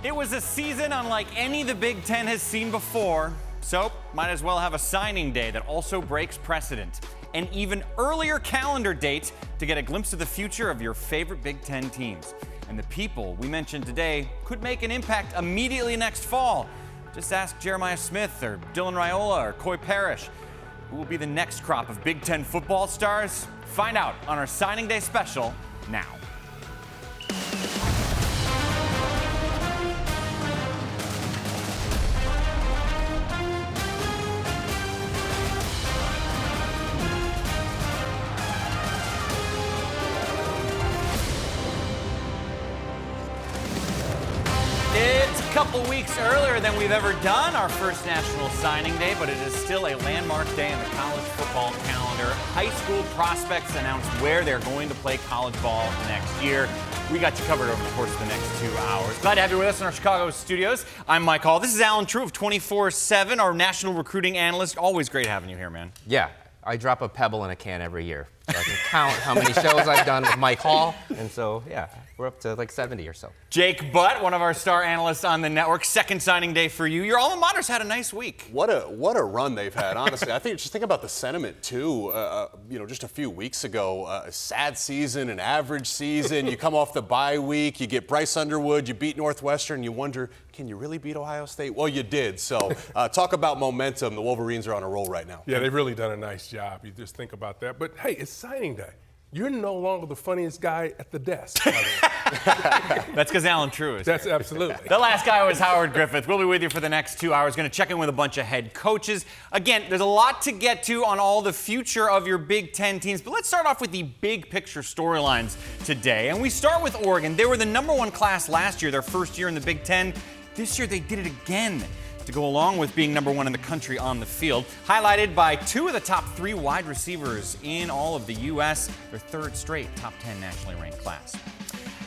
It was a season unlike any the Big Ten has seen before, so might as well have a signing day that also breaks precedent. An even earlier calendar date to get a glimpse of the future of your favorite Big Ten teams. And the people we mentioned today could make an impact immediately next fall. Just ask Jeremiah Smith or Dylan Raiola or Coy Parrish. Who will be the next crop of Big Ten football stars? Find out on our signing day special now. It's a couple weeks earlier than we've ever done our first National Signing Day, but it is still a landmark day in the college football calendar. High school prospects announced where they're going to play college ball next year. We got you covered over the course of the next 2 hours. Glad to have you with us in our Chicago studios. I'm Mike Hall. This is Alan True of 24/7, our national recruiting analyst. Always great having you here, man. Yeah, I drop a pebble in a can every year. So I can count how many shows I've done with Mike Hall, and so, yeah, we're up to like 70 or so. Jake Butt, one of our star analysts on the network. Second signing day for you. Your alma mater's had a nice week. What a run they've had, honestly. I think just think about the sentiment too. Just a few weeks ago, a sad season, an average season. You come off the bye week, you get Bryce Underwood, you beat Northwestern, you wonder, can you really beat Ohio State? Well, you did. So talk about momentum. The Wolverines are on a roll right now. Yeah, they've really done a nice job. You just think about that. But hey, it's signing day. You're no longer the funniest guy at the desk. That's because Alan True is. That's absolutely. The last guy was Howard Griffith. We'll be with you for the next 2 hours. Going to check in with a bunch of head coaches. Again, there's a lot to get to on all the future of your Big Ten teams, but let's start off with the big picture storylines today. And we start with Oregon. They were the #1 class last year, their first year in the Big Ten. This year they did it again to go along with being #1 in the country on the field, highlighted by 2 of the top 3 wide receivers in all of the U.S., their 3rd straight top 10 nationally ranked class.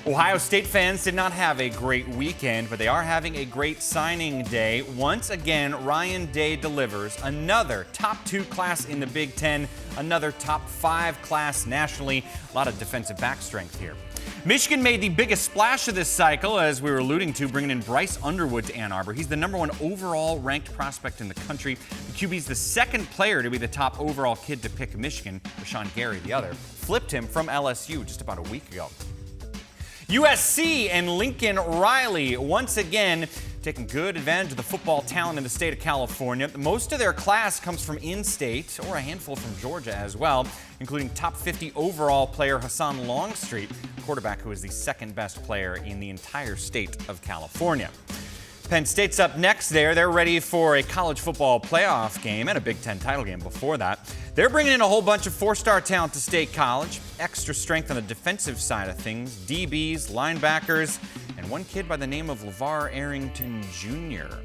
Ohio State fans did not have a great weekend, but they are having a great signing day. Once again, Ryan Day delivers another top 2 class in the Big Ten, another top 5 class nationally. A lot of defensive back strength here. Michigan made the biggest splash of this cycle, as we were alluding to, bringing in Bryce Underwood to Ann Arbor. He's the #1 overall ranked prospect in the country. The QB's the 2nd player to be the top overall kid to pick Michigan. Rashawn Gary, the other, flipped him from LSU just about a week ago. USC and Lincoln Riley once again taking good advantage of the football talent in the state of California. Most of their class comes from in-state, or a handful from Georgia as well, including top 50 overall player Hassan Longstreet, quarterback who is the 2nd best player in the entire state of California. Penn State's up next there. They're ready for a college football playoff game and a Big Ten title game before that. They're bringing in a whole bunch of 4-star talent to State College, extra strength on the defensive side of things, DBs, linebackers, and one kid by the name of LeVar Arrington Jr.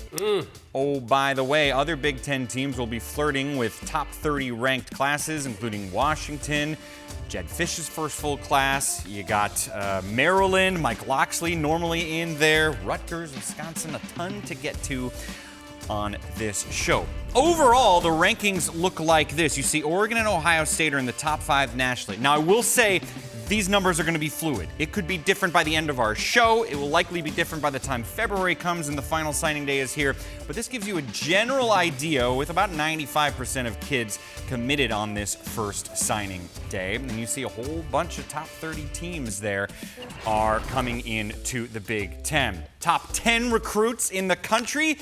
Oh, by the way, other Big Ten teams will be flirting with top 30 ranked classes, including Washington, Jedd Fisch's first full class. You got Maryland, Mike Loxley normally in there, Rutgers, Wisconsin, a ton to get to on this show. Overall, the rankings look like this. You see Oregon and Ohio State are in the top 5 nationally. Now, I will say these numbers are going to be fluid. It could be different by the end of our show. It will likely be different by the time February comes and the final signing day is here. But this gives you a general idea with about 95% of kids committed on this first signing day. And you see a whole bunch of top 30 teams there are coming into the Big Ten. Top 10 recruits in the country.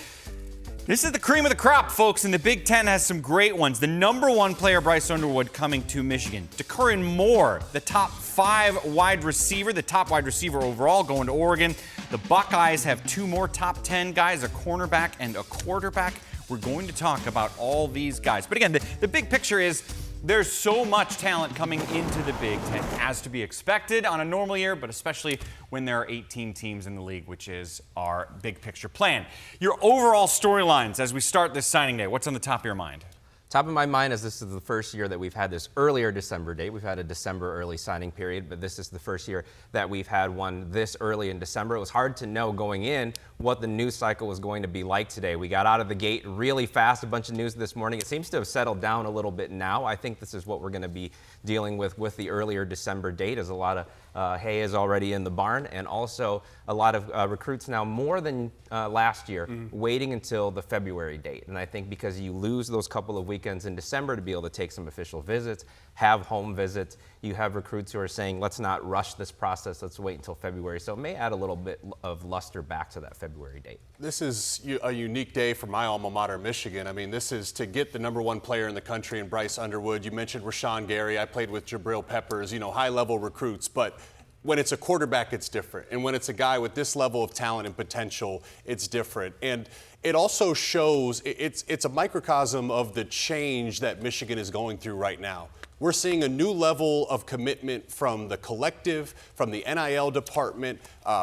This is the cream of the crop, folks, and the Big Ten has some great ones. The #1 player, Bryce Underwood, coming to Michigan. Sherrone Moore, the top 5 wide receiver, the top wide receiver overall, going to Oregon. The Buckeyes have 2 more top 10 guys, a cornerback and a quarterback. We're going to talk about all these guys. But again, the big picture is there's so much talent coming into the Big Ten, as to be expected on a normal year, but especially when there are 18 teams in the league, which is our big picture plan. Your overall storylines as we start this signing day, what's on the top of your mind? Top of my mind is this is the first year that we've had this earlier December date. We've had a December early signing period, but this is the first year that we've had one this early in December. It was hard to know going in what the news cycle was going to be like today. We got out of the gate really fast, a bunch of news this morning. It seems to have settled down a little bit now. I think this is what we're going to be dealing with the earlier December date, as a lot of hay is already in the barn, and also a lot of recruits now, more than last year, waiting until the February date. And I think because you lose those couple of weekends in December to be able to take some official visits, have home visits, you have recruits who are saying, let's not rush this process, let's wait until February. So it may add a little bit of luster back to that February date. This is a unique day for my alma mater, Michigan. I mean, this is to get the #1 player in the country in Bryce Underwood. You mentioned Rashawn Gary. I played with Jabril Peppers, high-level recruits. But when it's a quarterback, it's different. And when it's a guy with this level of talent and potential, it's different. And it also shows it's a microcosm of the change that Michigan is going through right now. We're seeing a new level of commitment from the collective, from the NIL department,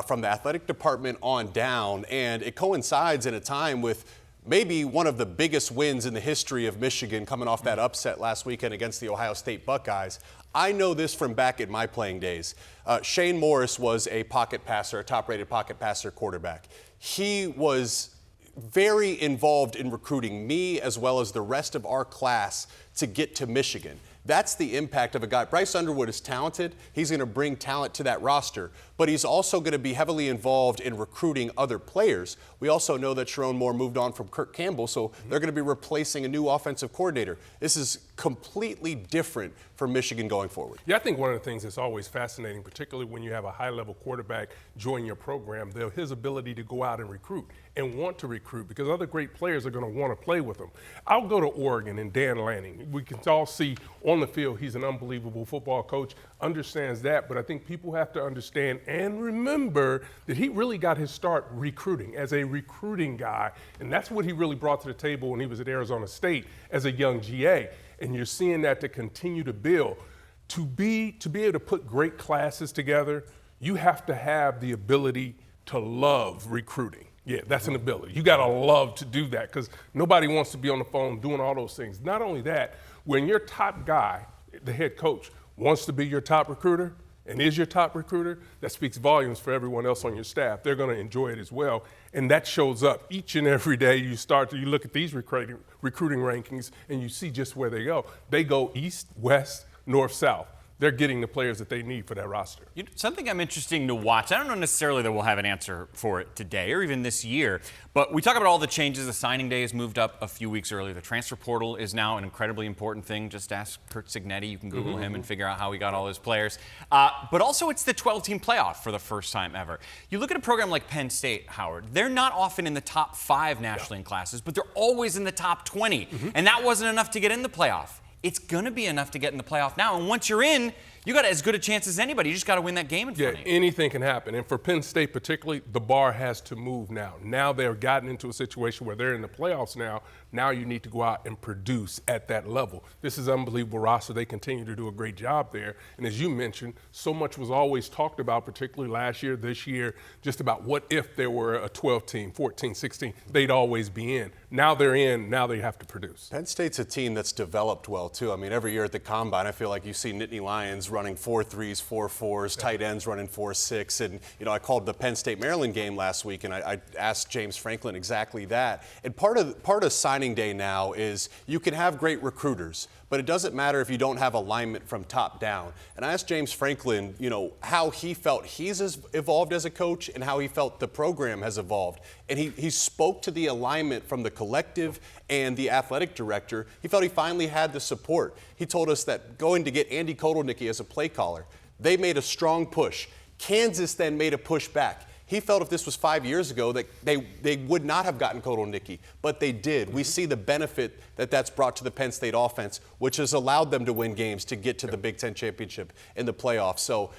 from the athletic department on down. And it coincides in a time with maybe one of the biggest wins in the history of Michigan, coming off that upset last weekend against the Ohio State Buckeyes. I know this from back in my playing days. Shane Morris was a pocket passer, a top-rated pocket passer quarterback. He was very involved in recruiting me as well as the rest of our class to get to Michigan. That's the impact of a guy. Bryce Underwood is talented. He's going to bring talent to that roster, but he's also going to be heavily involved in recruiting other players. We also know that Sherrone Moore moved on from Kirk Campbell, so they're going to be replacing a new offensive coordinator. This is completely different for Michigan going forward. Yeah, I think one of the things that's always fascinating, particularly when you have a high-level quarterback join your program, his ability to go out and recruit and want to recruit, because other great players are going to want to play with him. I'll go to Oregon and Dan Lanning. We can all see on the field he's an unbelievable football coach, understands that, but I think people have to understand and remember that he really got his start recruiting, as a recruiting guy, and that's what he really brought to the table when he was at Arizona State as a young GA. And you're seeing that to continue to build. To be able to put great classes together, you have to have the ability to love recruiting. Yeah, that's an ability. You got to love to do that, because nobody wants to be on the phone doing all those things. Not only that, when your top guy, the head coach, wants to be your top recruiter and is your top recruiter, that speaks volumes for everyone else on your staff. They're going to enjoy it as well. And that shows up each and every day. You look at these recruiting rankings and you see just where they go. They go east, west, north, south. They're getting the players that they need for that roster. Something I'm interesting to watch, I don't know necessarily that we'll have an answer for it today or even this year, but we talk about all the changes. The signing day has moved up a few weeks earlier. The transfer portal is now an incredibly important thing. Just ask Kurt Cignetti. You can Google him and figure out how he got all his players. But also it's the 12-team playoff for the first time ever. You look at a program like Penn State, Howard, they're not often in the top 5 nationally in classes, but they're always in the top 20. And that wasn't enough to get in the playoff. It's going to be enough to get in the playoff now. And once you're in, you got as good a chance as anybody. You just got to win that game in front of you. Anything can happen. And for Penn State particularly, the bar has to move now. Now they've gotten into a situation where they're in the playoffs now. Now you need to go out and produce at that level. This is an unbelievable roster. They continue to do a great job there. And as you mentioned, so much was always talked about, particularly last year, this year, just about what if there were a 12-team, 14, 16, they'd always be in. Now they're in. Now they have to produce. Penn State's a team that's developed well, too. I mean, every year at the Combine, I feel like you see Nittany Lions running 4.3s, 4.4s, tight ends running 4.6. And, I called the Penn State-Maryland game last week, and I asked James Franklin exactly that. And part of signing day now is you can have great recruiters, but it doesn't matter if you don't have alignment from top down. And I asked James Franklin, how he felt he's evolved as a coach and how he felt the program has evolved. And he spoke to the alignment from the collective and the athletic director. He felt he finally had the support. He told us that going to get Andy Kotelnicki as a play caller, they made a strong push. Kansas then made a push back. He felt if this was 5 years ago that they would not have gotten Kotelnicki, but they did. We see the benefit that's brought to the Penn State offense, which has allowed them to win games to get to the Big Ten championship in the playoffs. So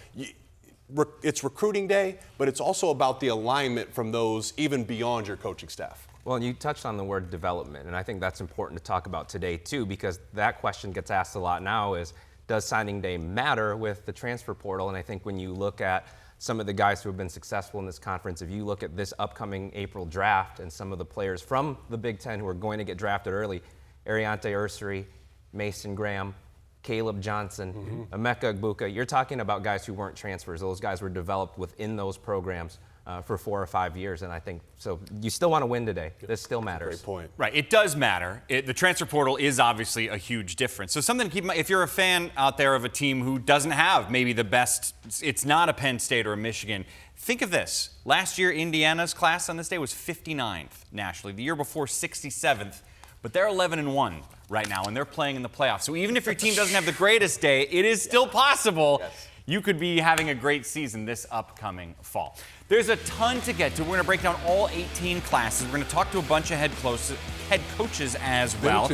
it's recruiting day, but it's also about the alignment from those even beyond your coaching staff. Well, you touched on the word development, and I think that's important to talk about today, too, because that question gets asked a lot now is, does signing day matter with the transfer portal? And I think when you look at some of the guys who have been successful in this conference, if you look at this upcoming April draft and some of the players from the Big Ten who are going to get drafted early, Ariante Ursary, Mason Graham, Caleb Johnson, Emeka Egbuka, you're talking about guys who weren't transfers. Those guys were developed within those programs for 4 or 5 years. And I think so. You still want to win today. This still matters. Great point. Right, it does matter. The transfer portal is obviously a huge difference. So something to keep in mind, if you're a fan out there of a team who doesn't have maybe the best, it's not a Penn State or a Michigan, think of this. Last year, Indiana's class on this day was 59th nationally. The year before, 67th. But they're 11-1 right now, and they're playing in the playoffs. So even if your team doesn't have the greatest day, it is still possible. Yes. You could be having a great season this upcoming fall. There's a ton to get to. We're going to break down all 18 classes. We're going to talk to a bunch of head coaches as well.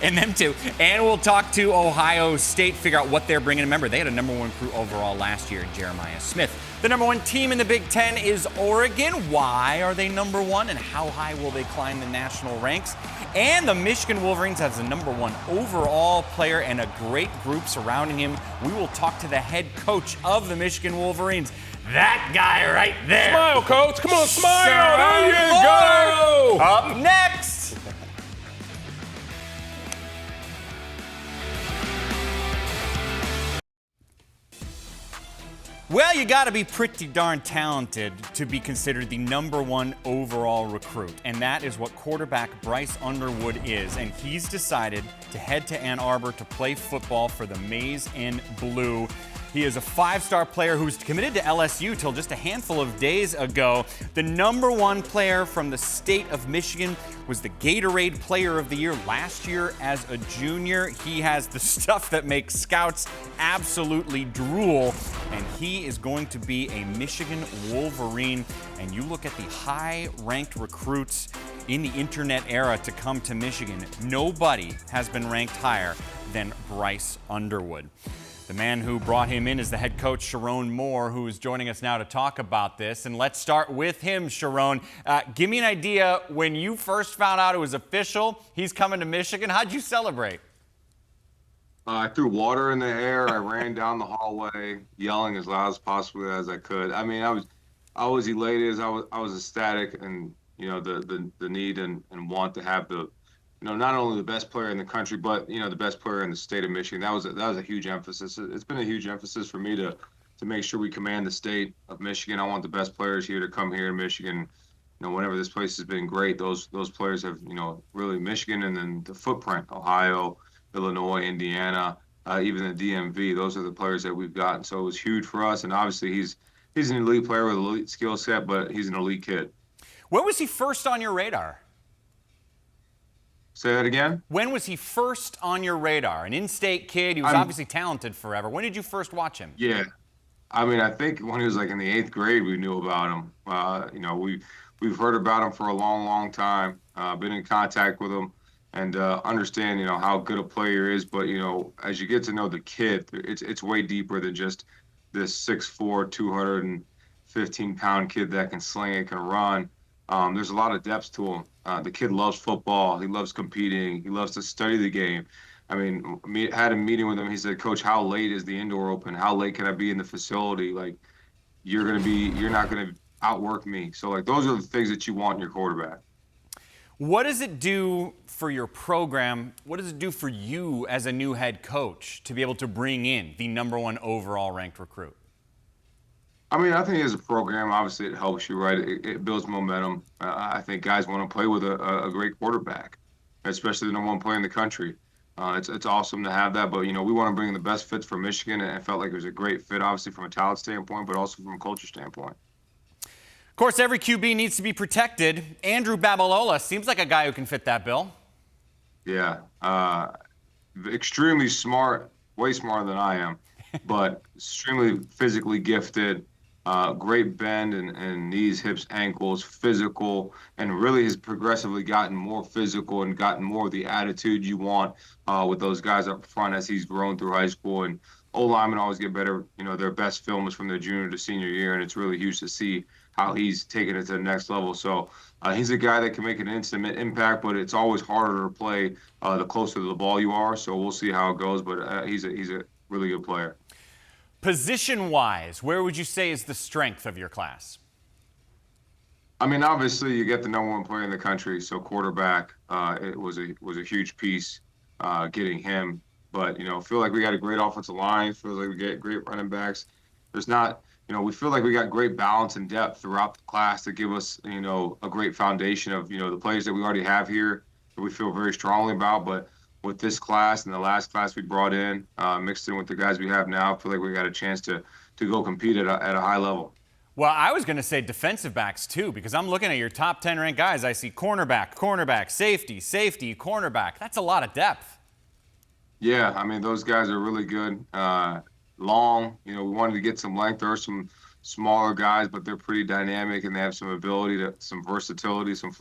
Them too. And we'll talk to Ohio State, figure out what they're bringing. Remember, they had a number 1 recruit overall last year in Jeremiah Smith. The number 1 team in the Big Ten is Oregon. Why are they number 1, and how high will they climb the national ranks? And the Michigan Wolverines has the number 1 overall player and a great group surrounding him. We will talk to the head coach of the Michigan Wolverines. That guy right there. Smile, Coach. Come on, smile. There you go. Up next. Well, you got to be pretty darn talented to be considered the number 1 overall recruit. And that is what quarterback Bryce Underwood is. And he's decided to head to Ann Arbor to play football for the Maize and Blue. He is a 5-star player who's committed to LSU till just a handful of days ago. The number 1 player from the state of Michigan, was the Gatorade Player of the Year last year as a junior. He has the stuff that makes scouts absolutely drool, and he is going to be a Michigan Wolverine. And you look at the high-ranked recruits in the internet era to come to Michigan, nobody has been ranked higher than Bryce Underwood. The man who brought him in is the head coach, Sherrone Moore, who is joining us now to talk about this. And let's start with him, Sherrone. Give me an idea, when you first found out it was official, he's coming to Michigan, how'd you celebrate? I threw water in the air. I ran down the hallway, yelling as loud as possible as I could. I mean, I was elated. I was ecstatic, and the need and want to have the, not only the best player in the country, but the best player in the state of Michigan. That was a huge emphasis. It's been a huge emphasis for me to make sure we command the state of Michigan. I want the best players here to come here in Michigan. Whenever this place has been great, those players have really Michigan, and then the footprint, Ohio, Illinois, Indiana, even the DMV. Those are the players that we've gotten. So it was huge for us, and obviously he's an elite player with an elite skill set, but he's an elite kid. When was he first on your radar? Say that again? When was he first on your radar? An in-state kid. He was obviously talented forever. When did you first watch him? Yeah. I mean, I think when he was like in the 8th grade, we knew about him. We've heard about him for a long, long time, been in contact with him, and understand, how good a player is. But, as you get to know the kid, it's way deeper than just this 6'4", 215-pound kid that can sling it, can run. There's a lot of depth to him. The kid loves football. He loves competing. He loves to study the game. I mean, had a meeting with him. He said, "Coach, how late is the indoor open? How late can I be in the facility? Like, you're not going to outwork me." So, like, those are the things that you want in your quarterback. What does it do for your program? What does it do for you as a new head coach to be able to bring in the number 1 overall ranked recruit? I mean, I think as a program, obviously it helps you, right? It builds momentum. I think guys want to play with a great quarterback, especially the number 1 player in the country. It's awesome to have that, but, we want to bring in the best fits for Michigan, and I felt like it was a great fit, obviously from a talent standpoint, but also from a culture standpoint. Of course, every QB needs to be protected. Andrew Babalola seems like a guy who can fit that bill. Yeah, extremely smart, way smarter than I am, but extremely physically gifted. Great bend and knees, hips, ankles, physical, and really has progressively gotten more physical and gotten more of the attitude you want with those guys up front as he's grown through high school. And O-linemen always get better. Their best film is from their junior to senior year, and it's really huge to see how he's taken it to the next level. So he's a guy that can make an instant impact, but it's always harder to play the closer to the ball you are. So we'll see how it goes, but he's a really good player. Position-wise, where would you say is the strength of your class? I mean, obviously, you get the number 1 player in the country, so quarterback it was a huge piece getting him. But, feel like we got a great offensive line. Feels like we get great running backs. There's not we feel like we got great balance and depth throughout the class to give us, a great foundation of, the players that we already have here that we feel very strongly about. But with this class and the last class we brought in, mixed in with the guys we have now, I feel like we got a chance to go compete at a high level. Well, I was going to say defensive backs too, because I'm looking at your top 10 ranked guys. I see cornerback, safety, cornerback. That's a lot of depth. Yeah, I mean, those guys are really good. Long, we wanted to get some length. There are some smaller guys, but they're pretty dynamic and they have some ability some versatility, some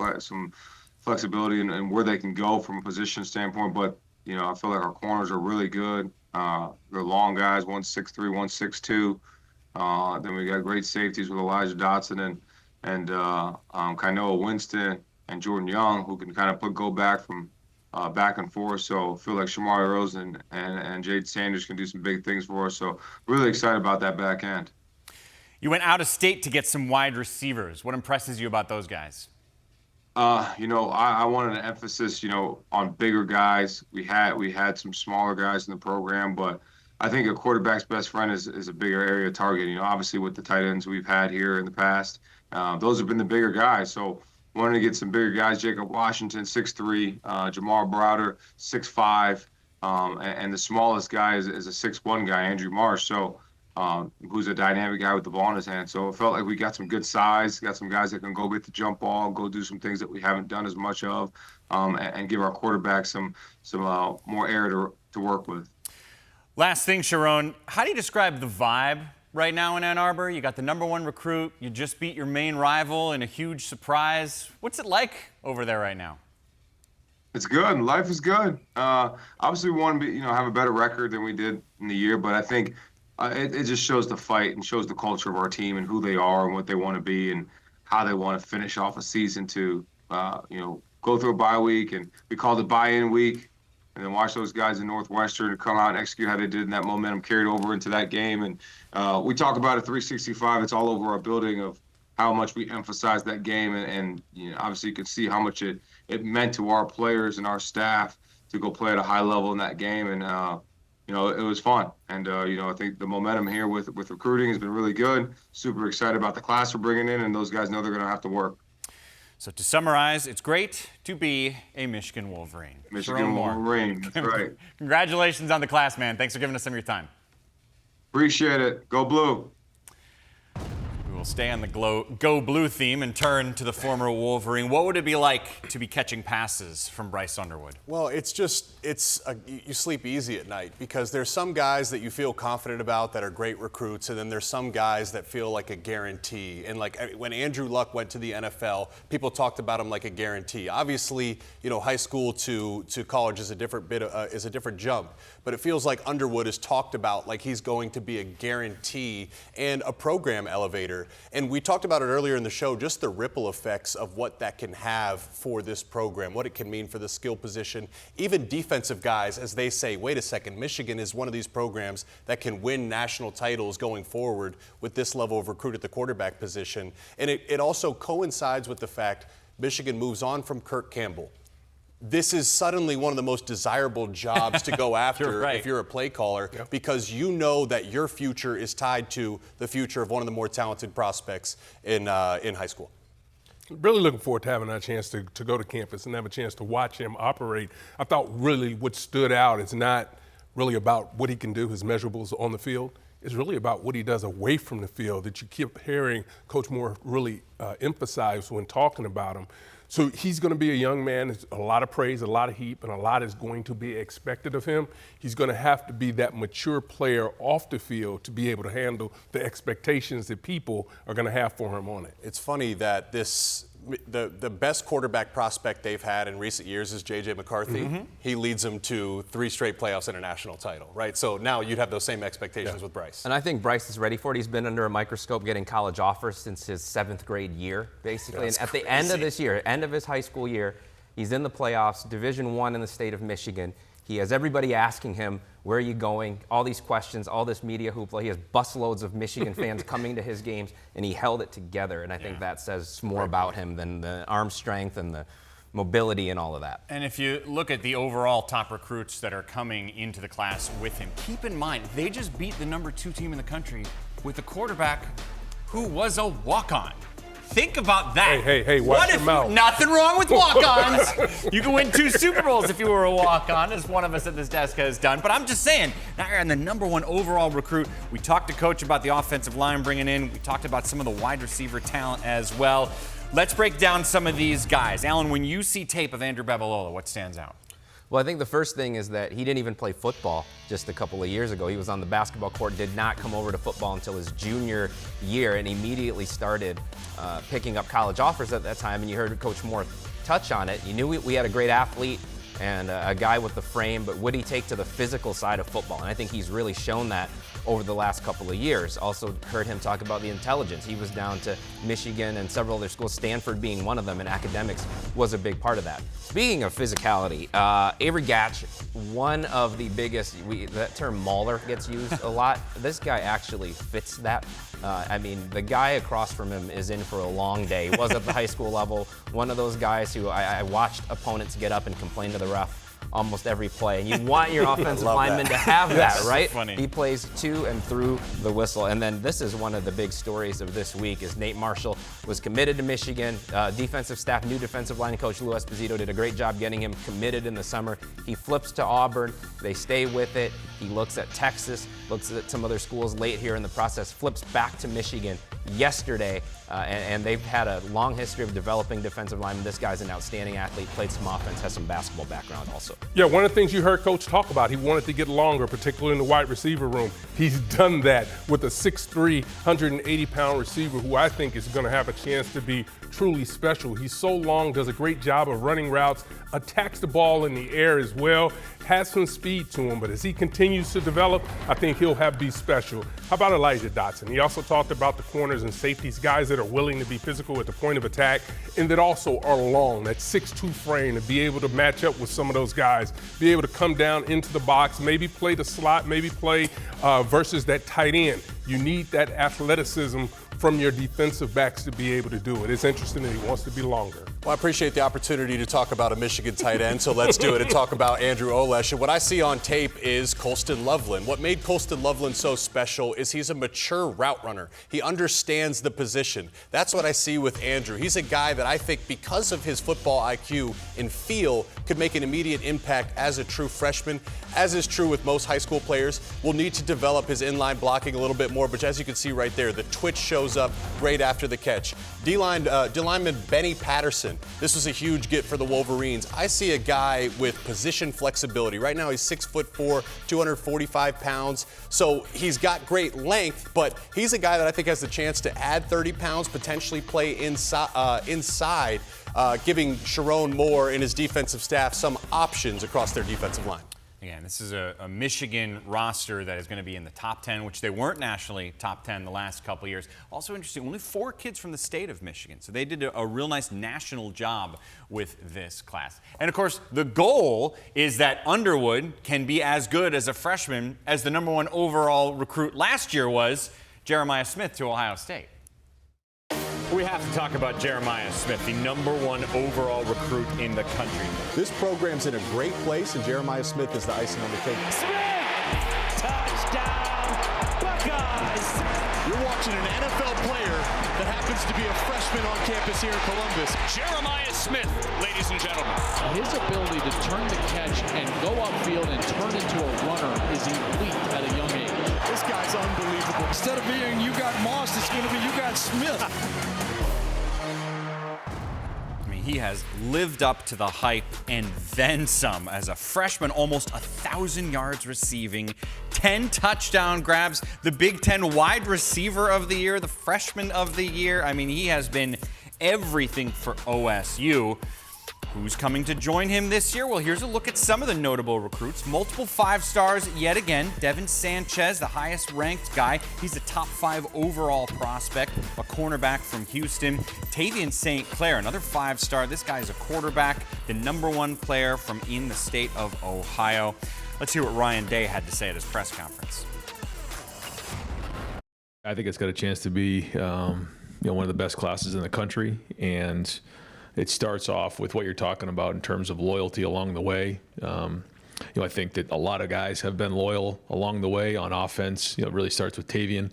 flexibility and where they can go from a position standpoint. But, I feel like our corners are really good. They're long guys, 163, 162. Then we got great safeties with Elijah Dotson and Kainoa Winston and Jordan Young, who can kind of go back from back and forth. So I feel like Shamari Rosen and Jade Sanders can do some big things for us. So really excited about that back end. You went out of state to get some wide receivers. What impresses you about those guys? I wanted an emphasis, on bigger guys. We had some smaller guys in the program, but I think a quarterback's best friend is a bigger area target. Obviously with the tight ends we've had here in the past, those have been the bigger guys. So wanted to get some bigger guys. Jacob Washington, 6'3", Jamar Browder, 6'5", and the smallest guy is a 6'1" guy, Andrew Marsh. So who's a dynamic guy with the ball in his hand. So it felt like we got some good size, got some guys that can go get the jump ball, go do some things that we haven't done as much of, and give our quarterback some more air to work with. Last thing, Sherrone, how do you describe the vibe right now in Ann Arbor? You got the #1 recruit. You just beat your main rival in a huge surprise. What's it like over there right now? It's good. Life is good. Obviously, we want to be, have a better record than we did in the year, but I think it just shows the fight and shows the culture of our team and who they are and what they want to be and how they want to finish off a season to, go through a bye week. And we called it buy-in week. And then watch those guys in Northwestern come out and execute how they did, and that momentum carried over into that game. And we talk about it 365. It's all over our building of how much we emphasize that game. And obviously you could see how much it meant to our players and our staff to go play at a high level in that game. And, it was fun. And, I think the momentum here with recruiting has been really good. Super excited about the class we're bringing in, and those guys know they're going to have to work. So to summarize, it's great to be a Michigan Wolverine. Michigan Wolverine, that's right. Congratulations on the class, man. Thanks for giving us some of your time. Appreciate it. Go Blue. We will stay on the Go Blue theme and turn to the former Wolverine. What would it be like to be catching passes from Bryce Underwood? Well, you sleep easy at night because there's some guys that you feel confident about that are great recruits, and then there's some guys that feel like a guarantee. And like when Andrew Luck went to the NFL, people talked about him like a guarantee. Obviously, high school to college is a different jump, but it feels like Underwood is talked about like he's going to be a guarantee and a program elevator. And we talked about it earlier in the show, just the ripple effects of what that can have for this program, what it can mean for the skill position, even defensive guys, as they say, wait a second, Michigan is one of these programs that can win national titles going forward with this level of recruit at the quarterback position. And it also coincides with the fact Michigan moves on from Kirk Campbell. This is suddenly one of the most desirable jobs to go after right. if you're a play caller, because you know that your future is tied to the future of one of the more talented prospects in high school. Really looking forward to having a chance to go to campus and have a chance to watch him operate. I thought really what stood out is not really about what he can do, his measurables on the field. It's really about what he does away from the field that you keep hearing Coach Moore really emphasize when talking about him. So he's going to be a young man. There's a lot of praise, a lot of heat, and a lot is going to be expected of him. He's going to have to be that mature player off the field to be able to handle the expectations that people are going to have for him on it. It's funny that the best quarterback prospect they've had in recent years is J.J. McCarthy. Mm-hmm. He leads them to 3 straight playoffs and a national title, right? So now you'd have those same expectations with Bryce. And I think Bryce is ready for it. He's been under a microscope getting college offers since his 7th grade year, basically. That's and at crazy. the end of this year, end of his high school year, he's in the playoffs, Division I in the state of Michigan. He has everybody asking him, where are you going? All these questions, all this media hoopla. He has busloads of Michigan fans coming to his games, and he held it together. And I think that says more about him than the arm strength and the mobility and all of that. And if you look at the overall top recruits that are coming into the class with him, keep in mind, they just beat the #2 team in the country with a quarterback who was a walk-on. Think about that. Hey, watch your mouth. Nothing wrong with walk-ons. You can win 2 Super Bowls if you were a walk-on, as one of us at this desk has done. But I'm just saying, now you're in the #1 overall recruit. We talked to Coach about the offensive line bringing in. We talked about some of the wide receiver talent as well. Let's break down some of these guys. Alan, when you see tape of Andrew Babalola, what stands out? Well, I think the first thing is that he didn't even play football just a couple of years ago. He was on the basketball court, did not come over to football until his junior year, and immediately started picking up college offers at that time. And you heard Coach Moore touch on it. You knew we had a great athlete and a guy with the frame, but would he take to the physical side of football? And I think he's really shown that over the last couple of years. Also heard him talk about the intelligence. He was down to Michigan and several other schools, Stanford being one of them, and academics was a big part of that. Speaking of physicality, Avery Gatch, one of the biggest, that term mauler gets used a lot. This guy actually fits that. I mean, the guy across from him is in for a long day. He was at the high school level, one of those guys who I watched opponents get up and complain to the ref almost every play. And you want your offensive lineman to have that, right? Funny. He plays to and through the whistle. And then this is one of the big stories of this week is Nate Marshall was committed to Michigan. Defensive staff, new defensive line coach Lou Esposito did a great job getting him committed in the summer. He flips to Auburn. They stay with it. He looks at Texas, looks at some other schools late here in the process, flips back to Michigan yesterday. And they've had a long history of developing defensive linemen. This guy's an outstanding athlete, played some offense, has some basketball background also. Yeah, one of the things you heard Coach talk about, he wanted to get longer, particularly in the wide receiver room. He's done that with a 6'3", 180-pound receiver who I think is going to have a chance to be truly special. He's so long, does a great job of running routes, attacks the ball in the air as well, has some speed to him, but as he continues to develop, I think he'll be special. How about Elijah Dotson? He also talked about the corners and safeties, guys that are willing to be physical at the point of attack and that also are long, that 6'2" frame, to be able to match up with some of those guys, be able to come down into the box, maybe play the slot, maybe play versus that tight end. You need that athleticism from your defensive backs to be able to do it. It's interesting that he wants to be longer. Well, I appreciate the opportunity to talk about a Michigan tight end, so let's do it and talk about Andrew Olesh. And what I see on tape is Colston Loveland. What made Colston Loveland so special is he's a mature route runner. He understands the position. That's what I see with Andrew. He's a guy that I think, because of his football IQ and feel, could make an immediate impact as a true freshman. As is true with most high school players, will need to develop his inline blocking a little bit more, but as you can see right there, the twitch shows up right after the catch. D-lineman Benny Patterson. This was a huge get for the Wolverines. I see a guy with position flexibility. Right now he's 6'4", 245 pounds. So he's got great length, but he's a guy that I think has the chance to add 30 pounds, potentially play inside, giving Sherrone Moore and his defensive staff some options across their defensive line. Again, this is a Michigan roster that is going to be in the top 10, which they weren't nationally top 10 the last couple of years. Also interesting, only 4 kids from the state of Michigan. So they did a real nice national job with this class. And of course, the goal is that Underwood can be as good as a freshman as the #1 overall recruit last year was, Jeremiah Smith to Ohio State. We have to talk about Jeremiah Smith, the #1 overall recruit in the country. This program's in a great place, and Jeremiah Smith is the icing on the cake. Smith! Touchdown, Buckeyes! You're watching an NFL player that happens to be a freshman on campus here in Columbus. Jeremiah Smith, ladies and gentlemen. His ability to turn the catch and go upfield and turn into a runner is elite at a young age. This guy's unbelievable. Instead of being you got Moss, it's going to be you got Smith. I mean, he has lived up to the hype and then some. As a freshman, almost 1,000 yards receiving, 10 touchdown grabs, the Big Ten wide receiver of the year, the freshman of the year. I mean, he has been everything for OSU. Who's coming to join him this year? Well, here's a look at some of the notable recruits. Multiple 5 stars yet again. Devin Sanchez, the highest ranked guy. He's a top 5 overall prospect, a cornerback from Houston. Tavian St. Clair, another 5-star. This guy is a quarterback, the #1 player from in the state of Ohio. Let's hear what Ryan Day had to say at his press conference. I think it's got a chance to be one of the best classes in the country, and it starts off with what you're talking about in terms of loyalty along the way. I think that a lot of guys have been loyal along the way on offense. It really starts with Tavian.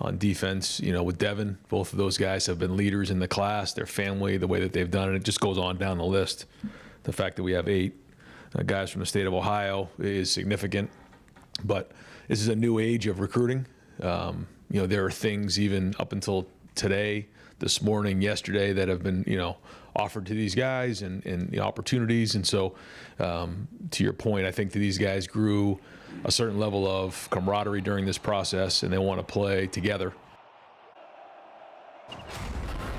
on defense, with Devin. Both of those guys have been leaders in the class, their family, the way that they've done it. It just goes on down the list. The fact that we have 8 guys from the state of Ohio is significant. But this is a new age of recruiting. There are things even up until today, this morning, yesterday, that have been, offered to these guys and the opportunities. And so, to your point, I think that these guys grew a certain level of camaraderie during this process, and they want to play together.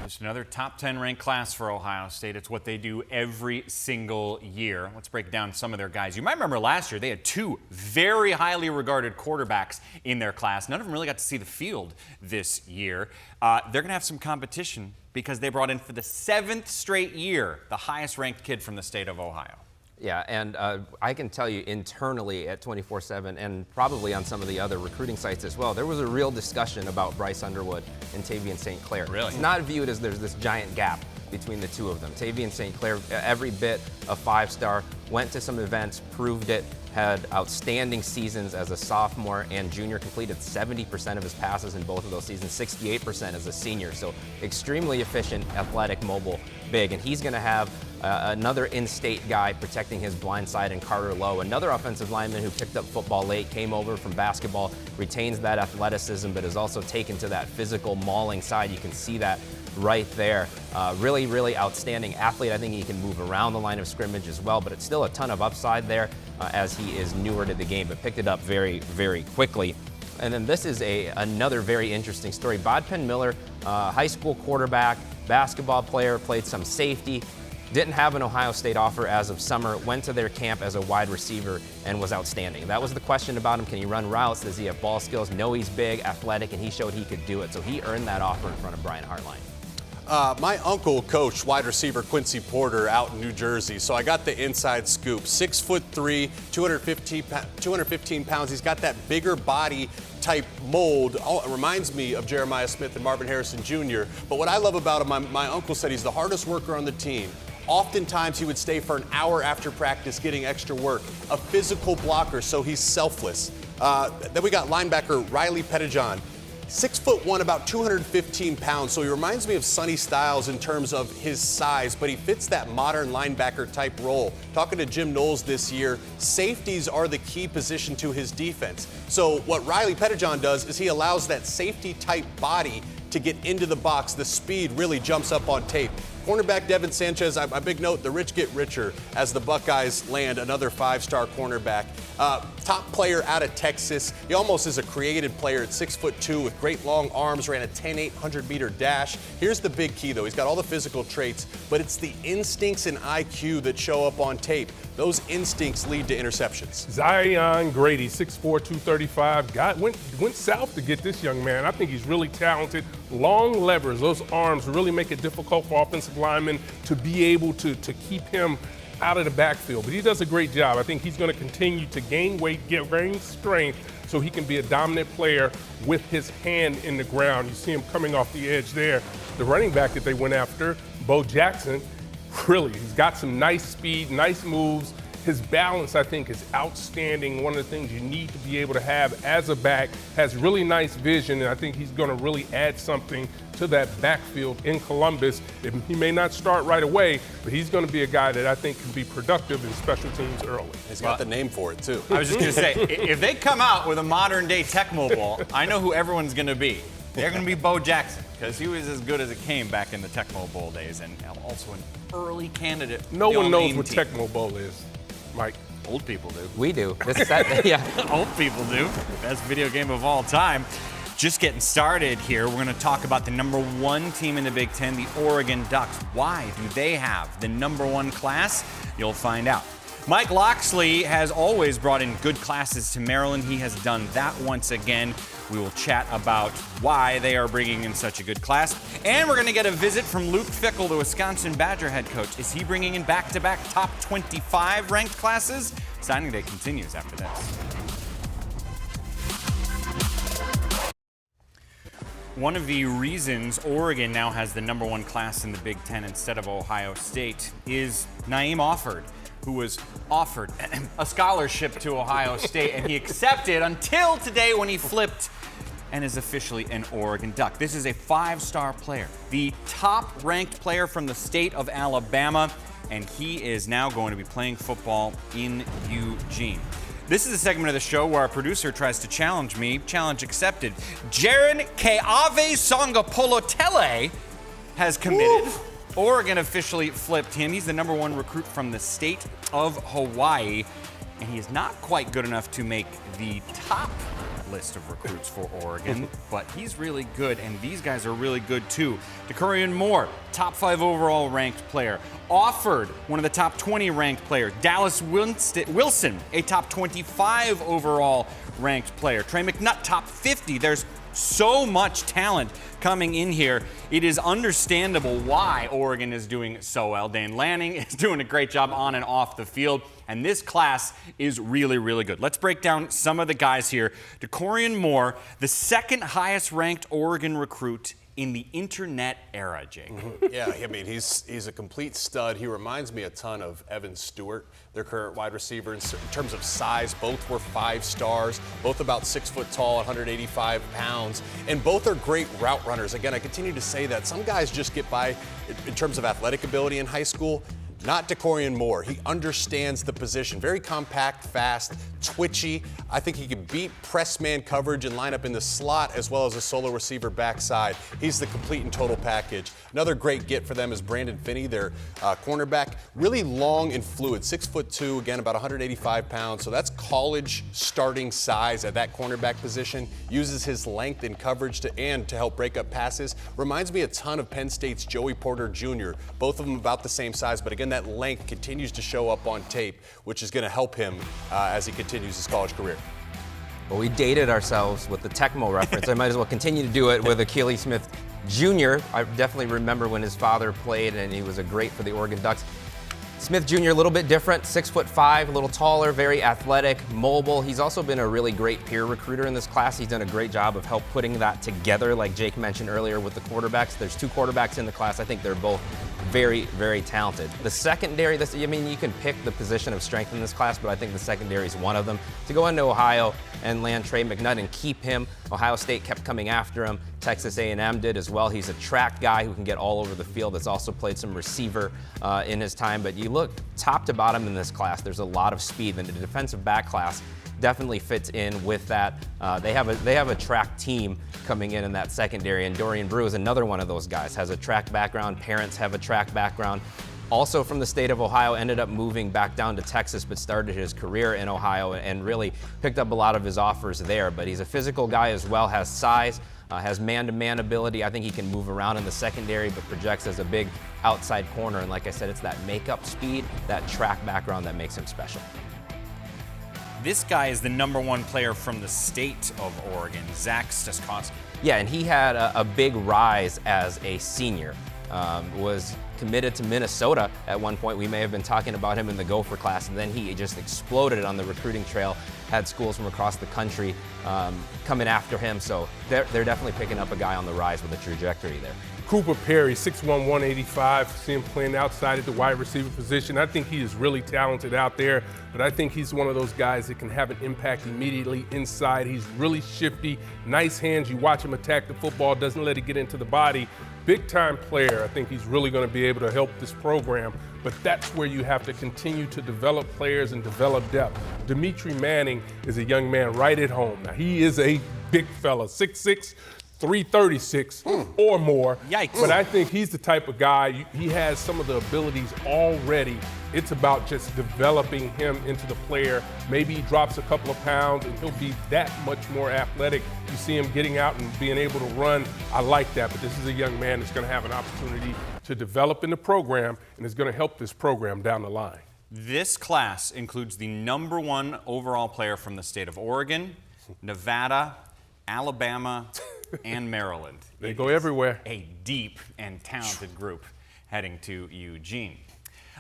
Just another top 10 ranked class for Ohio State. It's what they do every single year. Let's break down some of their guys. You might remember last year they had 2 very highly regarded quarterbacks in their class. None of them really got to see the field this year. They're going to have some competition because they brought in for the 7th straight year the highest ranked kid from the state of Ohio. Yeah, and I can tell you internally at 24/7 and probably on some of the other recruiting sites as well, there was a real discussion about Bryce Underwood and Tavian St. Clair. Really? It's not viewed as there's this giant gap between the two of them. Tavian St. Clair, every bit a 5-star, went to some events, proved it, had outstanding seasons as a sophomore and junior, completed 70% of his passes in both of those seasons, 68% as a senior. So extremely efficient, athletic, mobile, big. And he's going to have another in-state guy protecting his blind side in Carter Lowe, another offensive lineman who picked up football late, came over from basketball, retains that athleticism, but is also taken to that physical mauling side. You can see that right there. Really, really outstanding athlete. I think he can move around the line of scrimmage as well, but it's still a ton of upside there as he is newer to the game, but picked it up very, very quickly. And then this is another very interesting story. Bodpen Miller, high school quarterback, basketball player, played some safety, didn't have an Ohio State offer as of summer, went to their camp as a wide receiver and was outstanding. That was the question about him. Can he run routes? Does he have ball skills? No, he's big, athletic, and he showed he could do it. So he earned that offer in front of Brian Hartline. My uncle coached wide receiver Quincy Porter out in New Jersey, so I got the inside scoop. 6'3", 215 pounds. He's got that bigger body type mold. It reminds me of Jeremiah Smith and Marvin Harrison Jr. But what I love about him, my uncle said he's the hardest worker on the team. Oftentimes he would stay for an hour after practice getting extra work. A physical blocker, so he's selfless. Then we got linebacker Riley Pettijohn. 6'1", about 215 pounds, so he reminds me of Sonny Styles in terms of his size, but he fits that modern linebacker type role. Talking to Jim Knowles this year, safeties are the key position to his defense. So what Riley Pettijohn does is he allows that safety type body to get into the box. The speed really jumps up on tape. Cornerback Devin Sanchez, a big note, the rich get richer as the Buckeyes land another 5-star cornerback. Top player out of Texas. He almost is a created player at 6'2" with great long arms, ran a 10.8 100-meter dash. Here's the big key, though. He's got all the physical traits, but it's the instincts and IQ that show up on tape. Those instincts lead to interceptions. Zion Grady, 6'4", 235, went south to get this young man. I think he's really talented. Long levers, those arms really make it difficult for offensive linemen to be able to keep him out of the backfield. But he does a great job. I think he's going to continue to gain weight, gain strength, so he can be a dominant player with his hand in the ground. You see him coming off the edge there. The running back that they went after, Bo Jackson, really, he's got some nice speed, nice moves. His balance, I think, is outstanding. One of the things you need to be able to have as a back, has really nice vision, and I think he's going to really add something to that backfield in Columbus. He may not start right away, but he's going to be a guy that I think can be productive in special teams early. He's got the name for it, too. I was just going to say, if they come out with a modern-day Tecmo Bowl, I know who everyone's going to be. They're going to be Bo Jackson, because he was as good as it came back in the Tecmo Bowl days, and also an early candidate. No one knows what Tecmo Bowl is, Mike. Old people do. We do. Yeah. Old people do. Best video game of all time. Just getting started here. We're going to talk about the #1 team in the Big Ten, the Oregon Ducks. Why do they have the #1 class? You'll find out. Mike Loxley has always brought in good classes to Maryland. He has done that once again. We will chat about why they are bringing in such a good class. And we're going to get a visit from Luke Fickell, the Wisconsin Badger head coach. Is he bringing in back-to-back top 25 ranked classes? Signing day continues after this. One of the reasons Oregon now has the #1 class in the Big Ten instead of Ohio State is Naeem Offord, who was offered a scholarship to Ohio State, and he accepted until today when he flipped and is officially an Oregon Duck. This is a 5-star player, the top-ranked player from the state of Alabama, and he is now going to be playing football in Eugene. This is a segment of the show where our producer tries to challenge me. Challenge accepted. Jaron Keave Songapolotele has committed. Ooh. Oregon officially flipped him. He's the #1 recruit from the state of Hawaii, and he is not quite good enough to make the top list of recruits for Oregon, but he's really good, and these guys are really good too. Sherrone Moore, top 5 overall ranked player. Offord, one of the top 20 ranked players. Dallas Wilson, a top 25 overall ranked player. Trey McNutt, top 50. There's so much talent coming in here. It is understandable why Oregon is doing so well. Dan Lanning is doing a great job on and off the field, and this class is really, really good. Let's break down some of the guys here. Sherrone Moore, the 2nd highest ranked Oregon recruit in the internet era, Jake. Yeah, I mean, he's a complete stud. He reminds me a ton of Evan Stewart, their current wide receiver. In terms of size, both were 5 stars, both about 6 foot tall, 185 pounds, and both are great route runners. Again, I continue to say that some guys just get by in terms of athletic ability in high school. Not Sherrone Moore. He understands the position. Very compact, fast, twitchy. I think he can beat press man coverage and line up in the slot as well as a solo receiver backside. He's the complete and total package. Another great get for them is Brandon Finney, their cornerback. Really long and fluid, 6'2", again, about 185 pounds. So that's college starting size at that cornerback position. Uses his length and coverage to help break up passes. Reminds me a ton of Penn State's Joey Porter Jr. Both of them about the same size, but again, that length continues to show up on tape, which is going to help him as he continues his college career. Well, we dated ourselves with the Tecmo reference. I might as well continue to do it with Akili Smith Jr. I definitely remember when his father played, and he was a great for the Oregon Ducks. Smith Jr. a little bit different, 6'5", a little taller, very athletic, mobile. He's also been a really great peer recruiter in this class. He's done a great job of putting that together, like Jake mentioned earlier with the quarterbacks. There's 2 quarterbacks in the class. I think they're both very, very talented. The secondary, you can pick the position of strength in this class, but I think the secondary is one of them. To go into Ohio and land Trey McNutt and keep him, Ohio State kept coming after him. Texas A&M did as well. He's a track guy who can get all over the field. That's also played some receiver in his time. But you look top to bottom in this class, there's a lot of speed. And the defensive back class definitely fits in with that. They have a track team coming in that secondary, and Dorian Brew is another one of those guys. Has a track background. Parents have a track background. Also from the state of Ohio, ended up moving back down to Texas, but started his career in Ohio and really picked up a lot of his offers there. But he's a physical guy as well, has size, has man-to-man ability. I think he can move around in the secondary, but projects as a big outside corner. And like I said, it's that make-up speed, that track background that makes him special. This guy is the #1 player from the state of Oregon, Zach Staskowski. Yeah, and he had a big rise as a senior. Was committed to Minnesota at one point. We may have been talking about him in the Gopher class, and then he just exploded on the recruiting trail. Had schools from across the country coming after him, so they're definitely picking up a guy on the rise with a trajectory there. Cooper Perry, 6'1", 185. See him playing outside at the wide receiver position. I think he is really talented out there, but I think he's one of those guys that can have an impact immediately inside. He's really shifty, nice hands. You watch him attack the football, doesn't let it get into the body. Big-time player. I think he's really going to be able to help this program, but that's where you have to continue to develop players and develop depth. Dimitri Manning is a young man right at home. Now, he is a big fella, 6'6", 336 or more. Yikes. But I think he's the type of guy, he has some of the abilities already. It's about just developing him into the player. Maybe he drops a couple of pounds and he'll be that much more athletic. You see him getting out and being able to run. I like that, but this is a young man that's going to have an opportunity to develop in the program and is going to help this program down the line. This class includes the #1 overall player from the state of Oregon, Nevada, Alabama, and Maryland. They go everywhere. A deep and talented group heading to Eugene.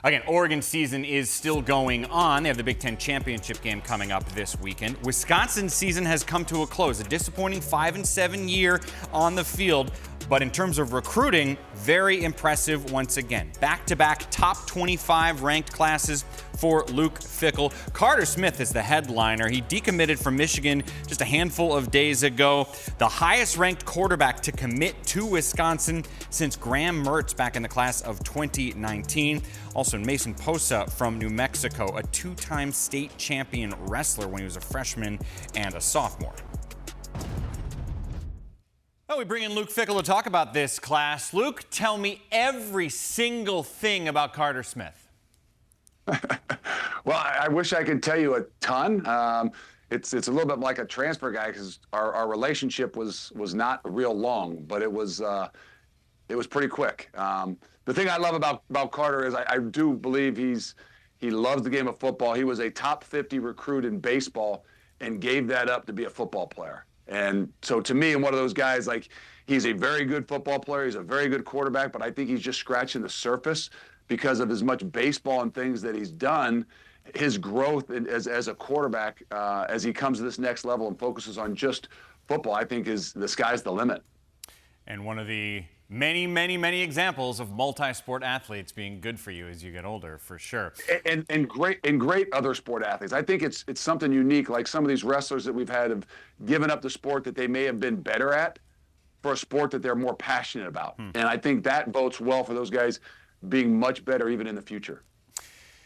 Again, Oregon's season is still going on. They have the Big Ten championship game coming up this weekend. Wisconsin's season has come to a close. A disappointing 5-7 year on the field. But in terms of recruiting, very impressive once again. Back-to-back top 25 ranked classes for Luke Fickell. Carter Smith is the headliner. He decommitted from Michigan just a handful of days ago. The highest ranked quarterback to commit to Wisconsin since Graham Mertz back in the class of 2019. Also Mason Posa from New Mexico, a two-time state champion wrestler when he was a freshman and a sophomore. Well, we bring in Luke Fickell to talk about this class. Luke, tell me every single thing about Carter Smith. Well, I wish I could tell you a ton. It's a little bit like a transfer guy because our relationship was not real long, but it was pretty quick. The thing I love about Carter is I do believe he loves the game of football. He was a top 50 recruit in baseball and gave that up to be a football player. And so to me, I'm one of those guys, like, he's a very good football player. He's a very good quarterback, but I think he's just scratching the surface because of as much baseball and things that he's done. His growth as a quarterback, as he comes to this next level and focuses on just football, I think is the sky's the limit. And one of the many, many, many examples of multi-sport athletes being good for you as you get older, for sure. And great other sport athletes. I think it's something unique. Like some of these wrestlers that we've had have given up the sport that they may have been better at for a sport that they're more passionate about. And I think that bodes well for those guys being much better even in the future.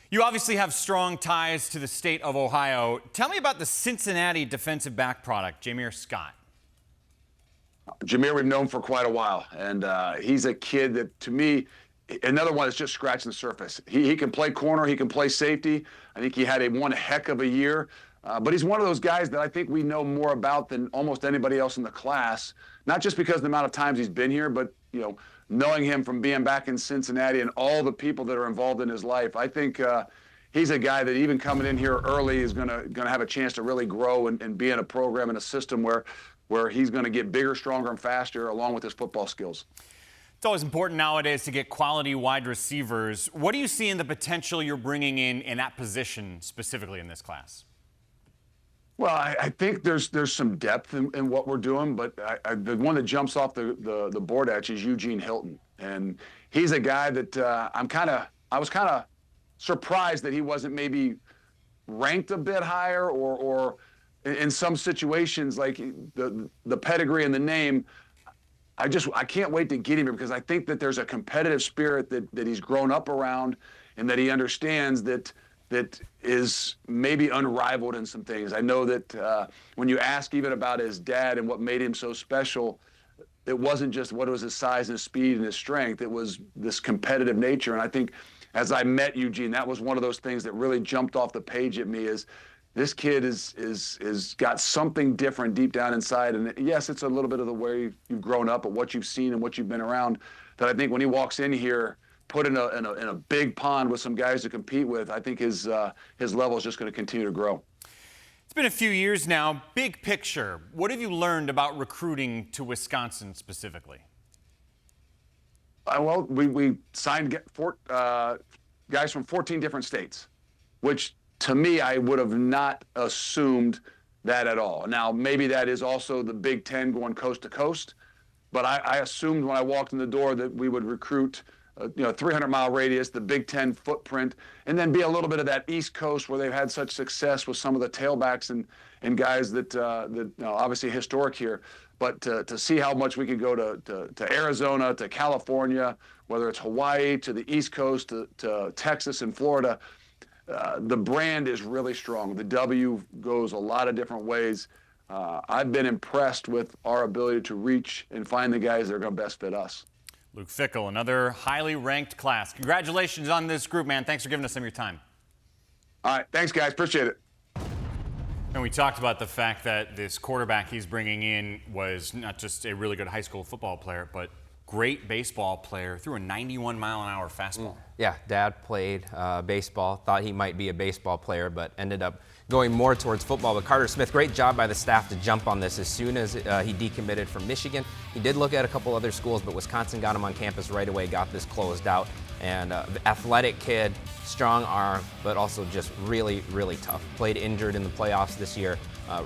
You obviously have strong ties to the state of Ohio. Tell me about the Cincinnati defensive back product, Jameer Scott. Jameer we've known for quite a while, and he's a kid that, to me, another one that's just scratching the surface. He can play corner, he can play safety. I think he had one heck of a year, but he's one of those guys that I think we know more about than almost anybody else in the class, not just because of the amount of times he's been here, but knowing him from being back in Cincinnati and all the people that are involved in his life. I think he's a guy that even coming in here early is gonna have a chance to really grow and be in a program and a system where he's going to get bigger, stronger, and faster along with his football skills. It's always important nowadays to get quality wide receivers. What do you see in the potential you're bringing in that position specifically in this class? Well, I think there's some depth in what we're doing, but the one that jumps off the board at you is Eugene Hilton. And he's a guy that I was kind of surprised that he wasn't maybe ranked a bit higher or in some situations, like the pedigree and the name, I can't wait to get him here because I think that there's a competitive spirit that he's grown up around and that he understands that is maybe unrivaled in some things. I know that when you ask even about his dad and what made him so special, it wasn't just what was his size and his speed and his strength. It was this competitive nature. And I think as I met Eugene, that was one of those things that really jumped off the page at me is this kid is got something different deep down inside. And yes, it's a little bit of the way you've grown up, but what you've seen and what you've been around, that I think when he walks in here, put in a big pond with some guys to compete with, I think his level is just going to continue to grow. It's been a few years now. Big picture, what have you learned about recruiting to Wisconsin specifically? Well, we signed guys from 14 different states, which to me, I would have not assumed that at all. Now, maybe that is also the Big Ten going coast to coast, but I assumed when I walked in the door that we would recruit, 300-mile radius, the Big Ten footprint, and then be a little bit of that East Coast where they've had such success with some of the tailbacks and guys that obviously historic here. But to see how much we could go to Arizona, to California, whether it's Hawaii, to the East Coast, to Texas and Florida, the brand is really strong. The W goes a lot of different ways. I've been impressed with our ability to reach and find the guys that are going to best fit us. Luke Fickell, another highly ranked class. Congratulations on this group, man. Thanks for giving us some of your time. All right. Thanks, guys. Appreciate it. And we talked about the fact that this quarterback he's bringing in was not just a really good high school football player, but great baseball player, threw a 91-mile-an-hour fastball. Yeah, Dad played baseball, thought he might be a baseball player, but ended up going more towards football. But Carter Smith, great job by the staff to jump on this as soon as he decommitted from Michigan. He did look at a couple other schools, but Wisconsin got him on campus right away, got this closed out. And athletic kid, strong arm, but also just really, really tough. Played injured in the playoffs this year,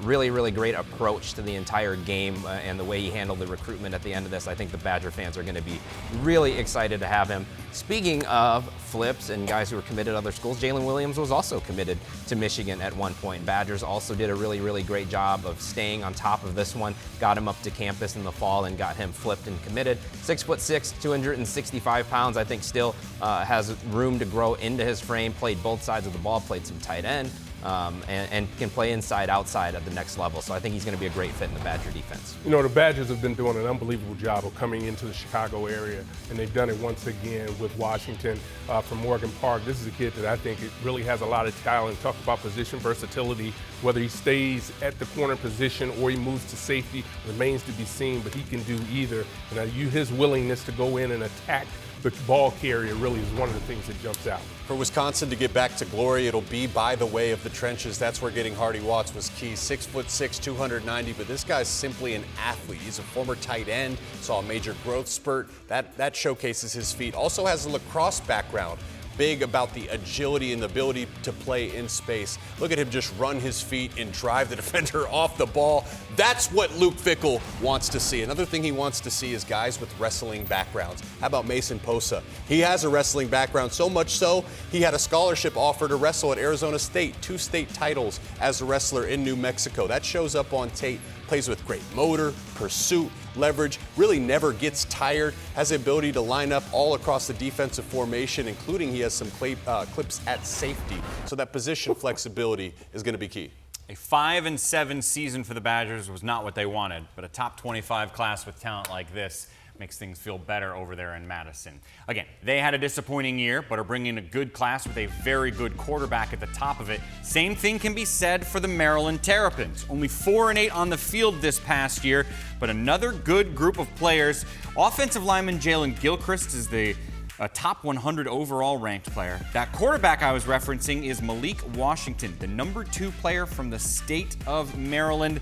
Really, really great approach to the entire game and the way he handled the recruitment at the end of this. I think the Badger fans are going to be really excited to have him. Speaking of flips and guys who are committed to other schools, Jalen Williams was also committed to Michigan at one point. Badgers also did a really, really great job of staying on top of this one, got him up to campus in the fall and got him flipped and committed. 6'6", 265 pounds, I think still has room to grow into his frame, played both sides of the ball, played some tight end, and can play inside, outside at the next level. So I think he's going to be a great fit in the Badger defense. You know, the Badgers have been doing an unbelievable job of coming into the Chicago area, and they've done it once again with Washington from Morgan Park. This is a kid that I think it really has a lot of talent. Talk about position versatility. Whether he stays at the corner position or he moves to safety remains to be seen, but he can do either. And his willingness to go in and attack the ball carrier really is one of the things that jumps out. For Wisconsin to get back to glory, it'll be by the way of the trenches. That's where getting Hardy Watts was key. 6'6", 290, but this guy's simply an athlete. He's a former tight end, saw a major growth spurt. That showcases his feet. Also has a lacrosse background. Big about the agility and the ability to play in space. Look at him just run his feet and drive the defender off the ball. That's what Luke Fickell wants to see. Another thing he wants to see is guys with wrestling backgrounds. How about Mason Posa? He has a wrestling background, so much so he had a scholarship offer to wrestle at Arizona State, 2 state titles as a wrestler in New Mexico. That shows up on tape. Plays with great motor, pursuit, leverage, really never gets tired, has the ability to line up all across the defensive formation, including he has some clips at safety. So that position flexibility is going to be key. A 5-7 season for the Badgers was not what they wanted, but a top 25 class with talent like this makes things feel better over there in Madison. Again, they had a disappointing year, but are bringing a good class with a very good quarterback at the top of it. Same thing can be said for the Maryland Terrapins. Only 4-8 on the field this past year, but another good group of players. Offensive lineman Jalen Gilchrist is the top 100 overall ranked player. That quarterback I was referencing is Malik Washington, the number 2 player from the state of Maryland.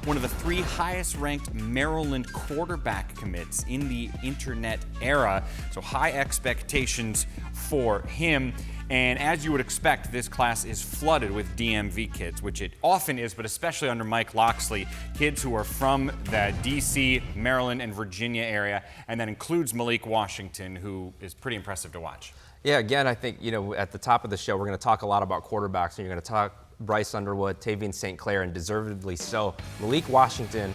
One of the 3 highest ranked Maryland quarterback commits in the internet era. So high expectations for him. And as you would expect, this class is flooded with DMV kids, which it often is, but especially under Mike Loxley, kids who are from the DC, Maryland, and Virginia area. And that includes Malik Washington, who is pretty impressive to watch. Yeah, again, I think, at the top of the show, we're going to talk a lot about quarterbacks, and you're going to talk Bryce Underwood, Tavian St. Clair, and deservedly so. Malik Washington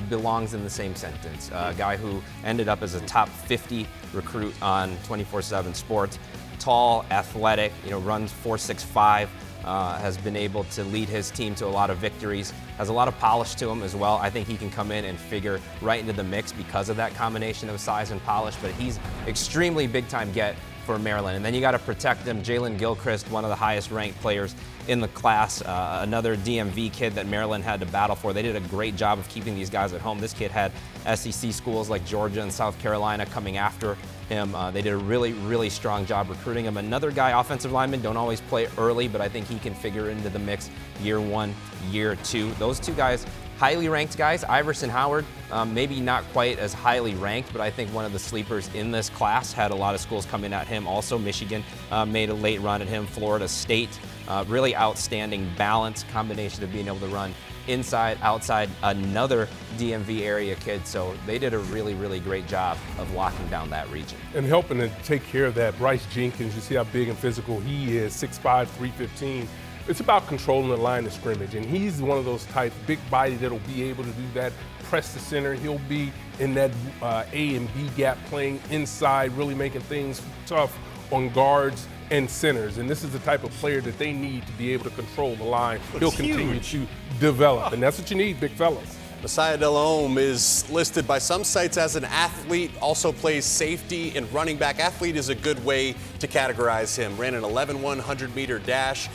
belongs in the same sentence. A guy who ended up as a top 50 recruit on 24/7 Sports. Tall, athletic, runs 4.65, has been able to lead his team to a lot of victories, has a lot of polish to him as well. I think he can come in and figure right into the mix because of that combination of size and polish, but he's extremely big-time get for Maryland. And then you got to protect them. Jalen Gilchrist, one of the highest ranked players in the class, another DMV kid that Maryland had to battle for. They did a great job of keeping these guys at home. This kid had SEC schools like Georgia and South Carolina coming after him. They did a really, really strong job recruiting him. Another guy, offensive linemen, don't always play early, but I think he can figure into the mix year 1, year 2. Those 2 guys, highly ranked guys. Iverson Howard, maybe not quite as highly ranked, but I think one of the sleepers in this class. Had a lot of schools coming at him. Also, Michigan made a late run at him. Florida State, really outstanding balance, combination of being able to run inside, outside, another DMV area kid. So they did a really, really great job of locking down that region. And helping to take care of that, Bryce Jenkins, you see how big and physical he is, 6'5", 315. It's about controlling the line of scrimmage, and he's one of those types, big body that'll be able to do that, press the center. He'll be in that A and B gap playing inside, really making things tough on guards and centers. And this is the type of player that they need to be able to control the line. He'll continue to develop, and that's what you need, big fellas. Messiah Delhomme is listed by some sites as an athlete, also plays safety and running back. Athlete is a good way to categorize him. Ran an 11-1 100-meter dash.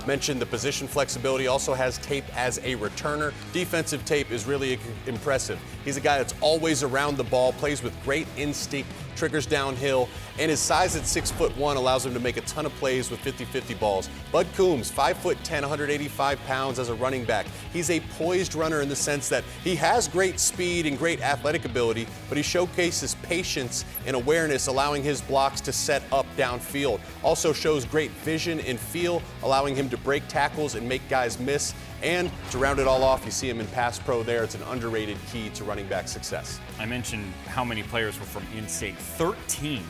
Mentioned the position flexibility, also has tape as a returner. Defensive tape is really impressive. He's a guy that's always around the ball, plays with great instinct, triggers downhill, and his size at 6'1" allows him to make a ton of plays with 50-50 balls. Bud Coombs, 5'10", 185 pounds as a running back. He's a poised runner in the sense that he has great speed and great athletic ability, but he showcases patience and awareness, allowing his blocks to set up downfield. Also shows great vision and feel, allowing him to break tackles and make guys miss. And to round it all off, you see him in pass pro there. It's an underrated key to running back success. I mentioned how many players were from in-state. 13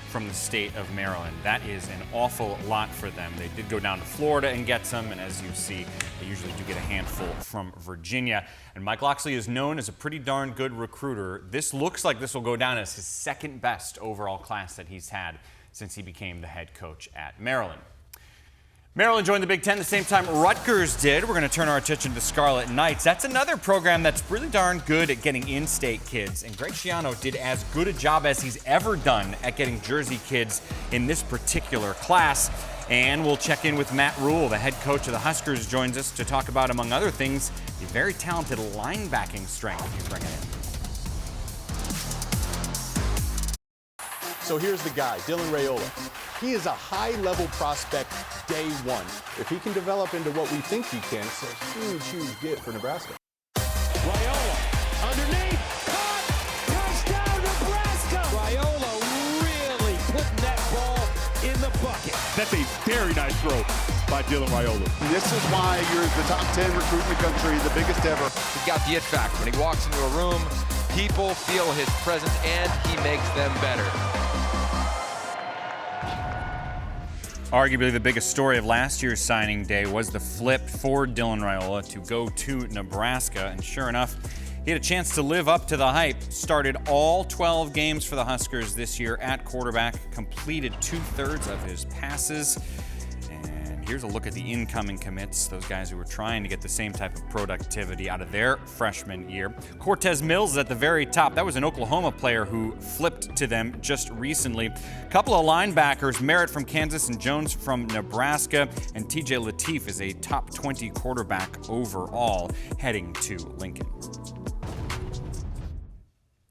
from the state of Maryland. That is an awful lot for them. They did go down to Florida and get some, and as you see, they usually do get a handful from Virginia. And Mike Locksley is known as a pretty darn good recruiter. This looks like this will go down as his second best overall class that he's had since he became the head coach at Maryland. Maryland joined the Big Ten the same time Rutgers did. We're going to turn our attention to the Scarlet Knights. That's another program that's really darn good at getting in-state kids. And Greg Schiano did as good a job as he's ever done at getting Jersey kids in this particular class. And we'll check in with Matt Rhule, the head coach of the Huskers, joins us to talk about, among other things, the very talented linebacking strength he's bringing in. So here's the guy, Dylan Raiola. He is a high-level prospect day one. If he can develop into what we think he can, it's a huge, huge get for Nebraska. Raiola underneath, caught, touchdown Nebraska! Raiola really putting that ball in the bucket. That's a very nice throw by Dylan Raiola. This is why you're the top 10 recruit in the country, the biggest ever. He's got the it factor. When he walks into a room, people feel his presence and he makes them better. Arguably the biggest story of last year's signing day was the flip for Dylan Raiola to go to Nebraska. And sure enough, he had a chance to live up to the hype. Started all 12 games for the Huskers this year at quarterback, completed 2/3 of his passes. And here's a look at the incoming commits, those guys who were trying to get the same type of productivity out of their freshman year. Cortez Mills is at the very top. That was an Oklahoma player who flipped to them just recently. A couple of linebackers, Merritt from Kansas and Jones from Nebraska, and TJ Lateef is a top 20 quarterback overall heading to Lincoln.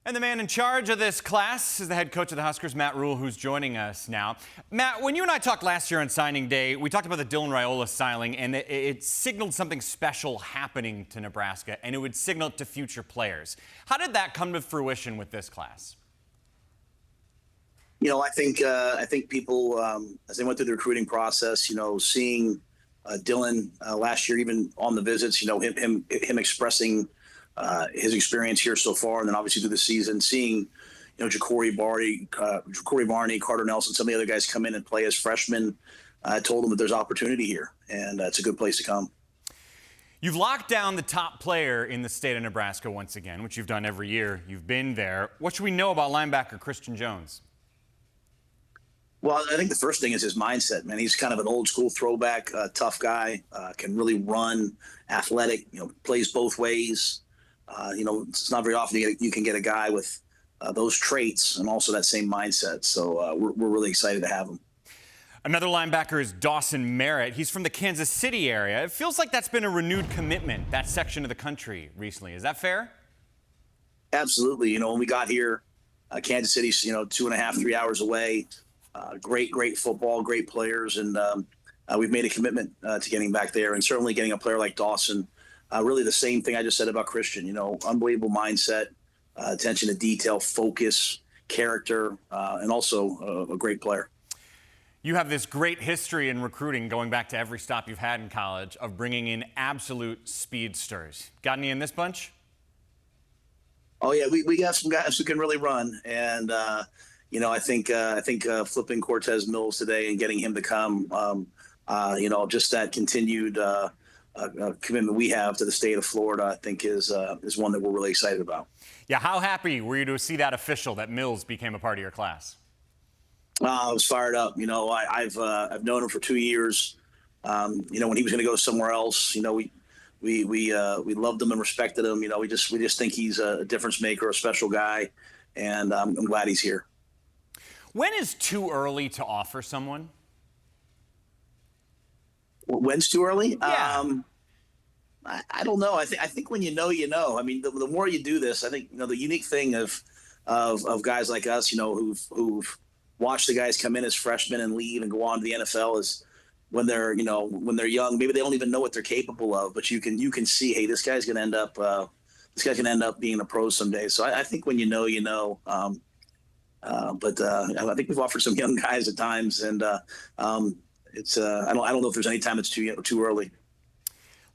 And the man in charge of this class is the head coach of the Huskers, Matt Rhule, who's joining us now. Matt, when you and I talked last year on signing day, we talked about the Dylan Raiola signing, and it signaled something special happening to Nebraska, and it would signal it to future players. How did that come to fruition with this class? You know, I think people, as they went through the recruiting process, you know, seeing Dylan last year, even on the visits, you know, him expressing his experience here so far, and then obviously through the season, seeing, you know, Ja'Cory Barney, Carter Nelson, some of the other guys come in and play as freshmen. I told them that there's opportunity here, and it's a good place to come. You've locked down the top player in the state of Nebraska once again, which you've done every year. You've been there. What should we know about linebacker Christian Jones? Well, I think the first thing is his mindset, man. He's kind of an old school throwback, tough guy, can really run, athletic, you know, plays both ways. You know, it's not very often you can get a guy with those traits and also that same mindset. So we're really excited to have him. Another linebacker is Dawson Merritt. He's from the Kansas City area. It feels like that's been a renewed commitment, that section of the country recently. Is that fair? Absolutely. You know, when we got here, Kansas City's, you know, 2.5, 3 hours away. Great football, great players. And we've made a commitment to getting back there, and certainly getting a player like Dawson. Really the same thing I just said about Christian, you know, unbelievable mindset, attention to detail, focus, character, and also a great player. You have this great history in recruiting, going back to every stop you've had in college, of bringing in absolute speedsters. Got any in this bunch? Oh yeah, we got some guys who can really run, and you know, I think flipping Cortez Mills today and getting him to come, you know, just that continued commitment we have to the state of Florida, I think is one that we're really excited about. Yeah, how happy were you to see that official that Mills became a part of your class? I was fired up. You know, I've known him for 2 years. You know, when he was going to go somewhere else, you know, we loved him and respected him. You know, we just think he's a difference maker, a special guy, and I'm glad he's here. When is too early to offer someone? When's too early? Yeah. I don't know. I think when you know, you know. I mean, the more you do this, I think, you know, the unique thing of guys like us, you know, who've watched the guys come in as freshmen and leave and go on to the NFL is when they're young, maybe they don't even know what they're capable of, but you can see, hey, this guy's going to end up being a pro someday. So I think when you know, you know. But I think we've offered some young guys at times, and it's I don't know if there's any time it's too early.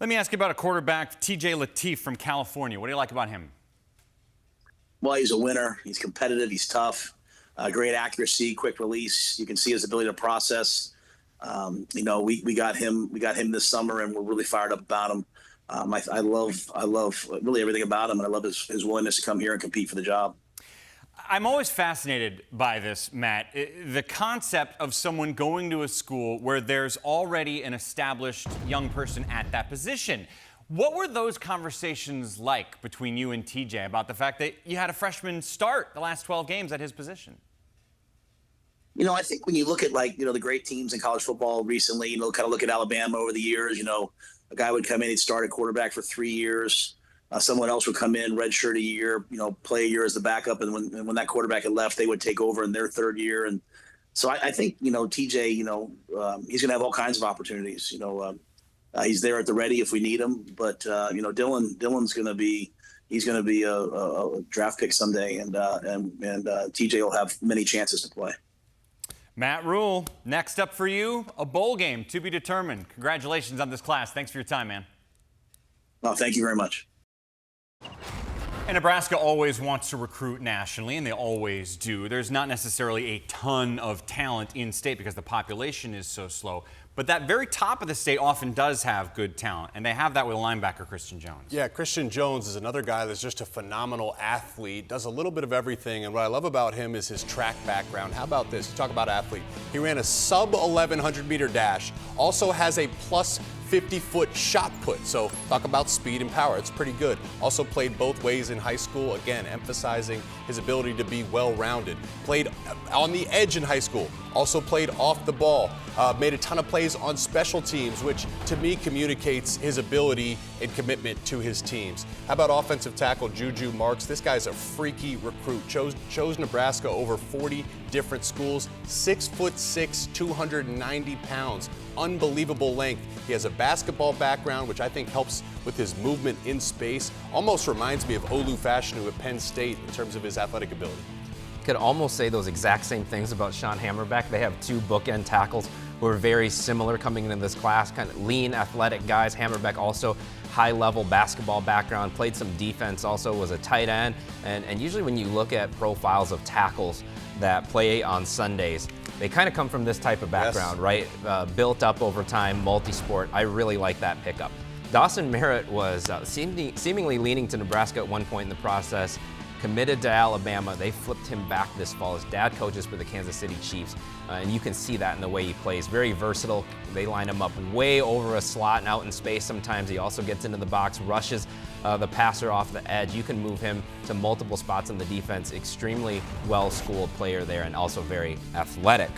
Let me ask you about a quarterback, TJ Lateef from California. What do you like about him? Well, he's a winner. He's competitive. He's tough. Great accuracy, quick release. You can see his ability to process. We got him this summer, and we're really fired up about him. I love really everything about him, and I love his willingness to come here and compete for the job. I'm always fascinated by this, Matt. The concept of someone going to a school where there's already an established young person at that position. What were those conversations like between you and TJ about the fact that you had a freshman start the last 12 games at his position? I think when you look at the great teams in college football recently, kind of look at Alabama over the years, a guy would come in, he'd start at quarterback for 3 years. Someone else would come in, redshirt a year, play a year as the backup. And when that quarterback had left, they would take over in their third year. And so I think, TJ, he's going to have all kinds of opportunities. He's there at the ready if we need him. But, Dylan's going to be, he's going to be a draft pick someday. And TJ will have many chances to play. Matt Rhule, next up for you, a bowl game to be determined. Congratulations on this class. Thanks for your time, man. Well, thank you very much. And Nebraska always wants to recruit nationally, and they always do. There's not necessarily a ton of talent in state because the population is so slow. But that very top of the state often does have good talent, and they have that with linebacker Christian Jones. Yeah, Christian Jones is another guy that's just a phenomenal athlete, does a little bit of everything, and what I love about him is his track background. How about this? You talk about athlete. He ran a sub-1100 meter dash, also has a plus 50-foot shot put, so talk about speed and power. It's pretty good. Also played both ways in high school, again, emphasizing his ability to be well-rounded. Played on the edge in high school, also played off the ball, made a ton of plays on special teams, which to me communicates his ability and commitment to his teams. How about offensive tackle Juju Marks? This guy's a freaky recruit. Chose Nebraska over 40 different schools. 6'6", 290 pounds. Unbelievable length. He has a basketball background, which I think helps with his movement in space. Almost reminds me of Olu Fashanu at Penn State in terms of his athletic ability. Could almost say those exact same things about Sean Hammerbeck. They have two bookend tackles who are very similar coming into this class, kind of lean, athletic guys. Hammerbeck also high-level basketball background, played some defense, also was a tight end. And usually when you look at profiles of tackles that play on Sundays, they kind of come from this type of background, right? Built up over time, multi-sport. I really like that pickup. Dawson Merritt was seemingly leaning to Nebraska at one point in the process, committed to Alabama. They flipped him back this fall. His dad coaches for the Kansas City Chiefs, and you can see that in the way he plays. Very versatile. They line him up way over a slot and out in space sometimes. He also gets into the box, rushes the passer off the edge. You can move him to multiple spots in the defense. Extremely well-schooled player there and also very athletic.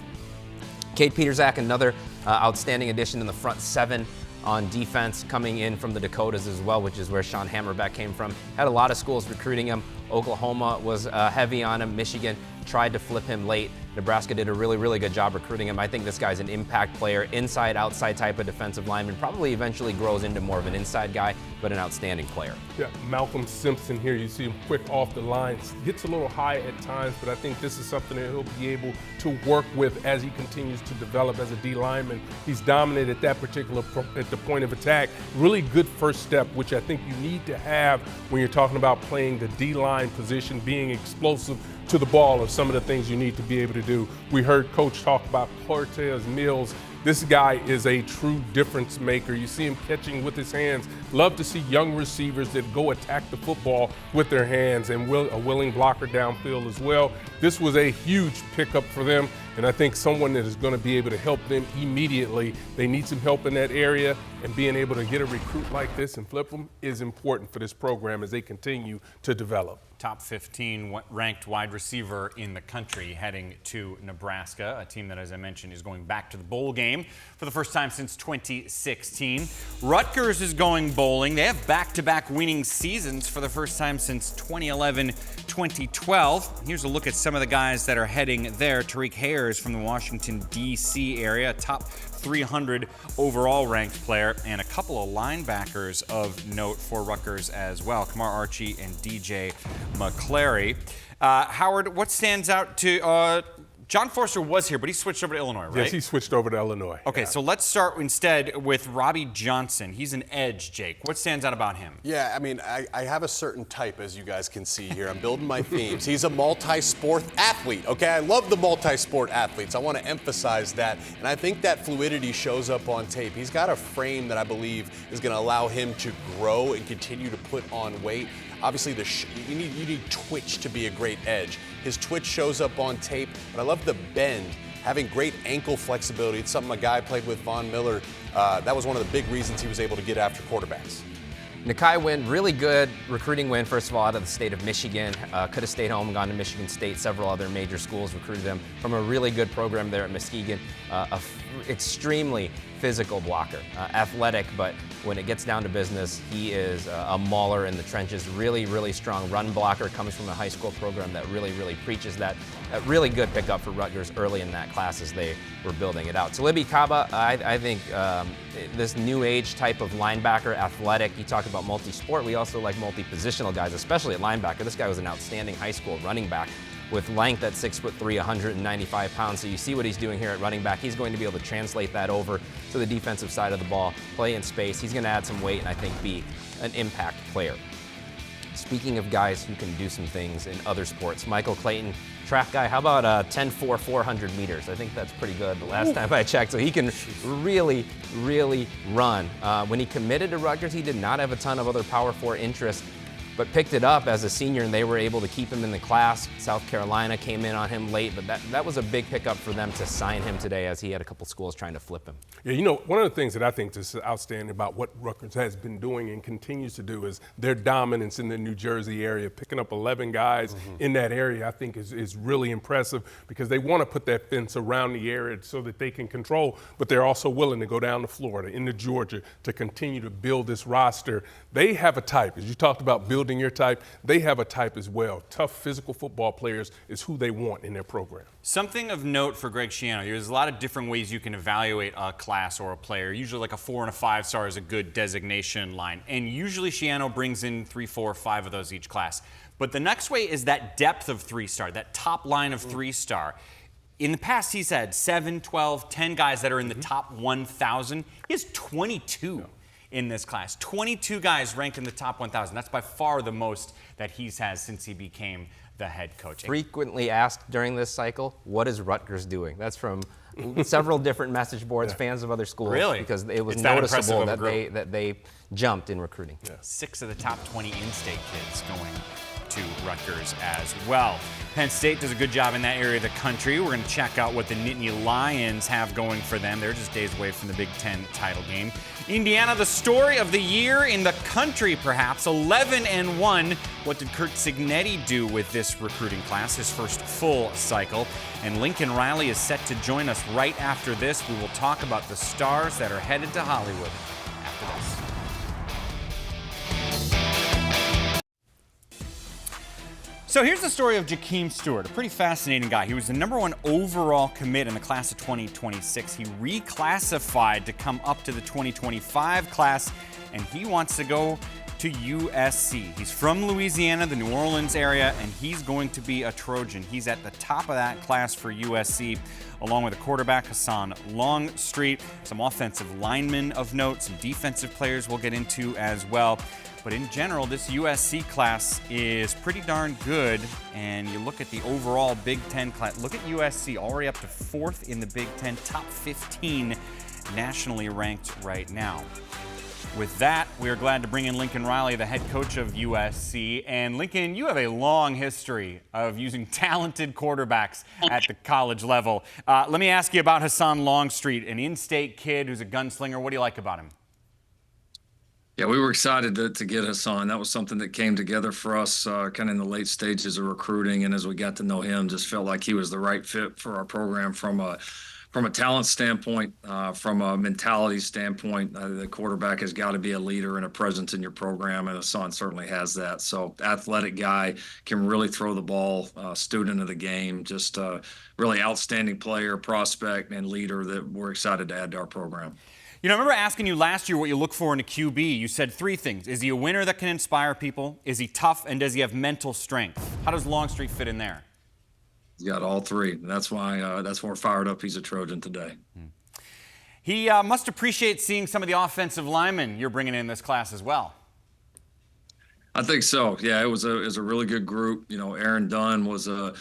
Cade Peterzak, another outstanding addition in the front seven on defense, coming in from the Dakotas as well, which is where Sean Hammerbeck came from. Had a lot of schools recruiting him. Oklahoma was heavy on him. Michigan tried to flip him late. Nebraska did a really, really good job recruiting him. I think this guy's an impact player, inside, outside type of defensive lineman. Probably eventually grows into more of an inside guy, but an outstanding player. Yeah, Malcolm Simpson here, you see him quick off the line. Gets a little high at times, but I think this is something that he'll be able to work with as he continues to develop as a D lineman. He's dominant at that particular at the point of attack. Really good first step, which I think you need to have when you're talking about playing the D line position, being explosive to the ball are some of the things you need to be able to do. We heard Coach talk about Cortez Mills. This guy is a true difference maker. You see him catching with his hands. Love to see young receivers that go attack the football with their hands and a willing blocker downfield as well. This was a huge pickup for them, and I think someone that is going to be able to help them immediately. They need some help in that area, and being able to get a recruit like this and flip them is important for this program as they continue to develop. Top 15 ranked wide receiver in the country heading to Nebraska, a team that, as I mentioned, is going back to the bowl game for the first time since 2016. Rutgers is going bowling. They have back-to-back winning seasons for the first time since 2011-2012. Here's a look at some of the guys that are heading there. Tariq Hayers from the Washington, D.C. area, top 300 overall ranked player, and a couple of linebackers of note for Rutgers as well, Kamar Archie and DJ McClary. Howard, what stands out to John Forster was here, but he switched over to Illinois, right? Yes, he switched over to Illinois. Okay, so let's start instead with Robbie Johnson. He's an edge, Jake. What stands out about him? Yeah, I mean, I have a certain type, as you guys can see here. I'm building my themes. He's a multi-sport athlete, okay? I love the multi-sport athletes. I want to emphasize that, and I think that fluidity shows up on tape. He's got a frame that I believe is going to allow him to grow and continue to put on weight. Obviously, you need twitch to be a great edge. His twitch shows up on tape, but I love the bend, having great ankle flexibility. It's something a guy played with, Von Miller. That was one of the big reasons he was able to get after quarterbacks. Nakai win, really good recruiting win, first of all, out of the state of Michigan. Could have stayed home and gone to Michigan State. Several other major schools recruited him from a really good program there at Muskegon. Extremely physical blocker, athletic, but when it gets down to business, he is a mauler in the trenches. Really, really strong run blocker. Comes from a high school program that really, really preaches that. A really good pickup for Rutgers early in that class as they were building it out. Talibi Kaba, I think this new age type of linebacker, athletic. You talk about multi-sport. We also like multi-positional guys, especially at linebacker. This guy was an outstanding high school running back with length at 6'3", 195 pounds. So you see what he's doing here at running back. He's going to be able to translate that over to the defensive side of the ball, play in space. He's going to add some weight and I think be an impact player. Speaking of guys who can do some things in other sports, Michael Clayton, track guy. How about 10-4, 400 meters? I think that's pretty good the last time I checked. So he can really, really run. When he committed to Rutgers, he did not have a ton of other Power 4 interest, but picked it up as a senior, and they were able to keep him in the class. South Carolina came in on him late, but that was a big pickup for them to sign him today, as he had a couple schools trying to flip him. Yeah, you know, one of the things that I think is outstanding about what Rutgers has been doing and continues to do is their dominance in the New Jersey area. Picking up 11 guys in that area, I think is really impressive, because they want to put that fence around the area so that they can control, but they're also willing to go down to Florida, into Georgia, to continue to build this roster. They have a type, as you talked about building your type, they have a type as well. Tough physical football players is who they want in their program. Something of note for Greg Schiano, there's a lot of different ways you can evaluate a class or a player. Usually like a 4 and a 5 star is a good designation line. And usually Schiano brings in 3, 4, 5 of those each class. But the next way is that depth of 3-star, that top line of 3-star. In the past, he's had 7, 12, 10 guys that are in the top 1,000. He has 22. In this class. 22 guys ranked in the top 1,000. That's by far the most that he's had since he became the head coach. Frequently asked during this cycle, what is Rutgers doing? That's from several different message boards, fans of other schools. Really? Because it was noticeable that they jumped in recruiting. Yeah. 6 of the top 20 in-state kids going to Rutgers as well. Penn State does a good job in that area of the country. We're going to check out what the Nittany Lions have going for them. They're just days away from the Big Ten title game. Indiana, the story of the year in the country, perhaps. 11-1. What did Kurt Cignetti do with this recruiting class, his first full cycle? And Lincoln Riley is set to join us right after this. We will talk about the stars that are headed to Hollywood after this. So here's the story of Jakeem Stewart, a pretty fascinating guy. He was the #1 overall commit in the class of 2026. He reclassified to come up to the 2025 class, and he wants to go to USC. He's from Louisiana, the New Orleans area, and he's going to be a Trojan. He's at the top of that class for USC, along with a quarterback, Hassan Longstreet, some offensive linemen of note, some defensive players we'll get into as well. But in general, this USC class is pretty darn good. And you look at the overall Big Ten class, look at USC already up to 4th in the Big Ten, top 15 nationally ranked right now. With that, we are glad to bring in Lincoln Riley, the head coach of USC. And Lincoln, you have a long history of using talented quarterbacks at the college level. Let me ask you about Hassan Longstreet, an in-state kid who's a gunslinger. What do you like about him? Yeah, we were excited to get Hassan. That was something that came together for us kind of in the late stages of recruiting. And as we got to know him, just felt like he was the right fit for our program from a talent standpoint, from a mentality standpoint. The quarterback has got to be a leader and a presence in your program, and Hassan certainly has that. So athletic guy, can really throw the ball, student of the game, just a really outstanding player, prospect, and leader that we're excited to add to our program. You know, I remember asking you last year what you look for in a QB. You said 3 things. Is he a winner that can inspire people? Is he tough? And does he have mental strength? How does Longstreet fit in there? He's got all three. And that's why we're fired up. He's a Trojan today. He must appreciate seeing some of the offensive linemen you're bringing in this class as well. I think so. Yeah, it was a really good group. You know, Aaron Dunn was a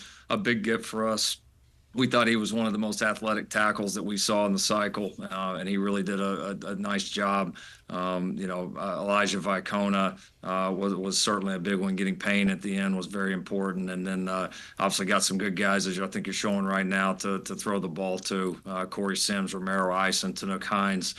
big get for us. We thought he was one of the most athletic tackles that we saw in the cycle, and he really did a nice job. Elijah Vicona was certainly a big one. Getting Payne at the end was very important, and then obviously got some good guys, as I think you're showing right now, to throw the ball to. Corey Sims, Romero Ison, Tanook Hines.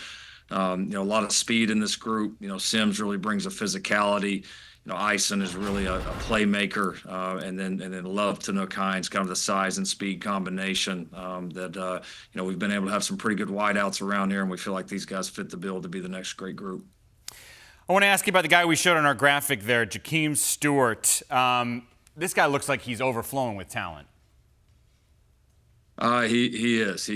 A lot of speed in this group. Sims really brings a physicality. Ison is really a playmaker, and then love Tanook Hines, kind of the size and speed combination that we've been able to have some pretty good wideouts around here, and we feel like these guys fit the bill to be the next great group. I want to ask you about the guy we showed on our graphic there, Jakeem Stewart. This guy looks like he's overflowing with talent. He is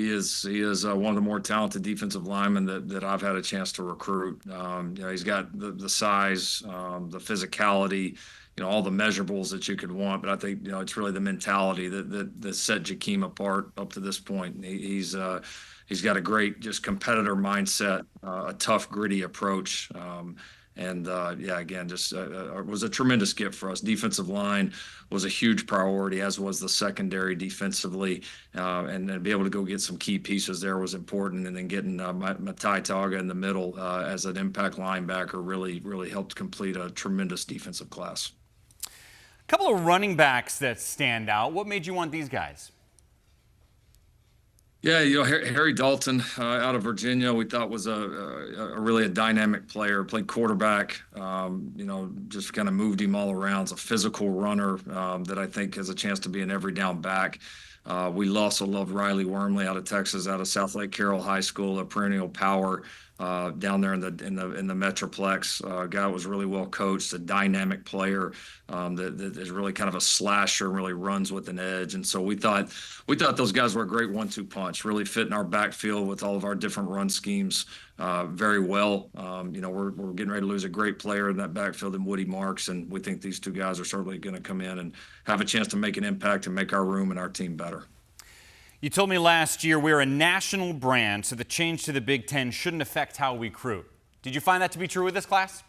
one of the more talented defensive linemen that I've had a chance to recruit. He's got the size, the physicality, all the measurables that you could want. But I think it's really the mentality that set Jakeem apart up to this point. He's got a great just competitor mindset, a tough, gritty approach. Again, just was a tremendous gift for us. Defensive line was a huge priority, as was the secondary defensively, and then be able to go get some key pieces there was important. And then getting Matai Taga in the middle as an impact linebacker really helped complete a tremendous defensive class. A couple of running backs that stand out. What made you want these guys? Yeah, Harry Dalton out of Virginia, we thought was really a dynamic player. Played quarterback, just kind of moved him all around. He's a physical runner that I think has a chance to be an every down back. We also love Riley Wormley out of Texas, out of South Lake Carroll High School, a perennial power down there in the Metroplex. Guy was really well coached, a dynamic player that is really kind of a slasher, really runs with an edge. And so we thought those guys were a great 1-2 punch, really fit in our backfield with all of our different run schemes very well. We're getting ready to lose a great player in that backfield in Woody Marks, and we think these two guys are certainly going to come in and have a chance to make an impact and make our room and our team better. You told me last year we're a national brand, so the change to the Big Ten shouldn't affect how we recruit. Did you find that to be true with this class?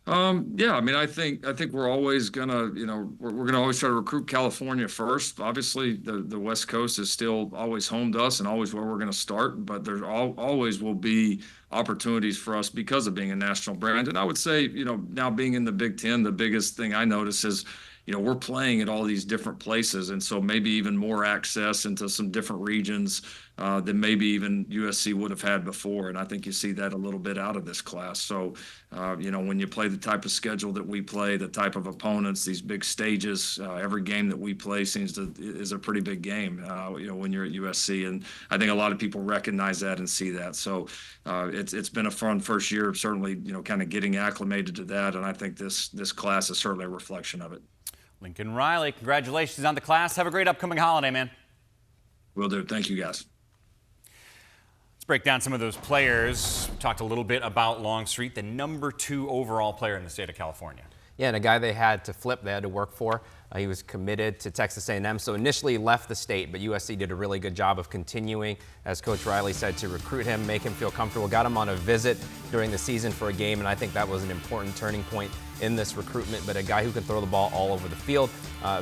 Yeah, I think we're always gonna, we're gonna always try to recruit California first. Obviously, the West Coast is still always home to us and always where we're gonna start. But there always will be opportunities for us because of being a national brand. And I would say, now being in the Big Ten, the biggest thing I notice is, we're playing at all these different places, and so maybe even more access into some different regions than maybe even USC would have had before. And I think you see that a little bit out of this class. So, when you play the type of schedule that we play, the type of opponents, these big stages, every game that we play is a pretty big game, when you're at USC. And I think a lot of people recognize that and see that. So it's been a fun first year, certainly, kind of getting acclimated to that. And I think this class is certainly a reflection of it. Lincoln Riley, congratulations on the class. Have a great upcoming holiday, man. Will do. Thank you, guys. Let's break down some of those players. We talked a little bit about Longstreet, the #2 overall player in the state of California. Yeah, and a guy they had to flip, they had to work for. He was committed to Texas A&M, so initially he left the state, but USC did a really good job of continuing, as Coach Riley said, to recruit him, make him feel comfortable. Got him on a visit during the season for a game, and I think that was an important turning point in this recruitment. But a guy who can throw the ball all over the field,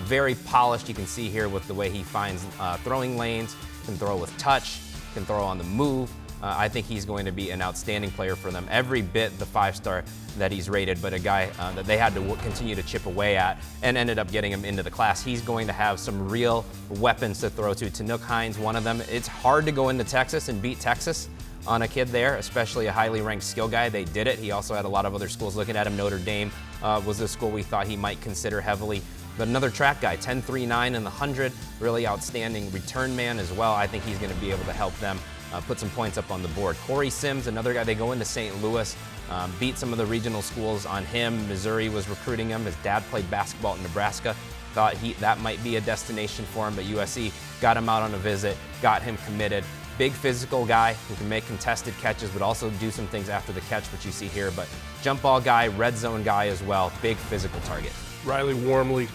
very polished. You can see here with the way he finds throwing lanes, can throw with touch, can throw on the move. I think he's going to be an outstanding player for them. Every bit the 5-star that he's rated, but a guy that they had to continue to chip away at and ended up getting him into the class. He's going to have some real weapons to throw to. Tanook Hines, one of them. It's hard to go into Texas and beat Texas on a kid there, especially a highly ranked skill guy. They did it. He also had a lot of other schools looking at him. Notre Dame was a school we thought he might consider heavily. But another track guy, 10.39 in the 100, really outstanding return man as well. I think he's going to be able to help them put some points up on the board. Corey Sims, another guy, they go into St. Louis, beat some of the regional schools on him. Missouri was recruiting him. His dad played basketball at Nebraska. Thought that might be a destination for him, but USC got him out on a visit, got him committed. Big physical guy who can make contested catches, but also do some things after the catch, which you see here. But jump ball guy, red zone guy as well, big physical target. Riley Wormley,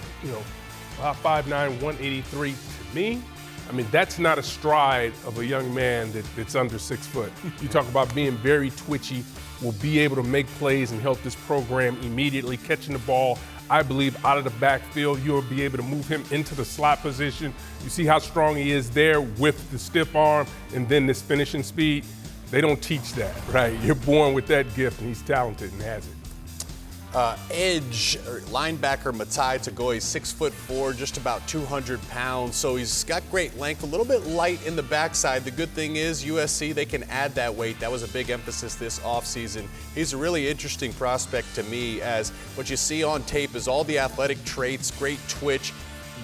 5'9", 183. To me, I mean, that's not a stride of a young man that's under 6 foot. You talk about being very twitchy, will be able to make plays and help this program immediately, catching the ball, I believe, out of the backfield. You'll be able to move him into the slot position. You see how strong he is there with the stiff arm and then this finishing speed. They don't teach that, right? You're born with that gift, and he's talented and has it. Edge or linebacker Matai Tagoy, 6'4", just about 200 pounds. So he's got great length, a little bit light in the backside. The good thing is USC, they can add that weight. That was a big emphasis this offseason. He's a really interesting prospect to me, as what you see on tape is all the athletic traits, great twitch,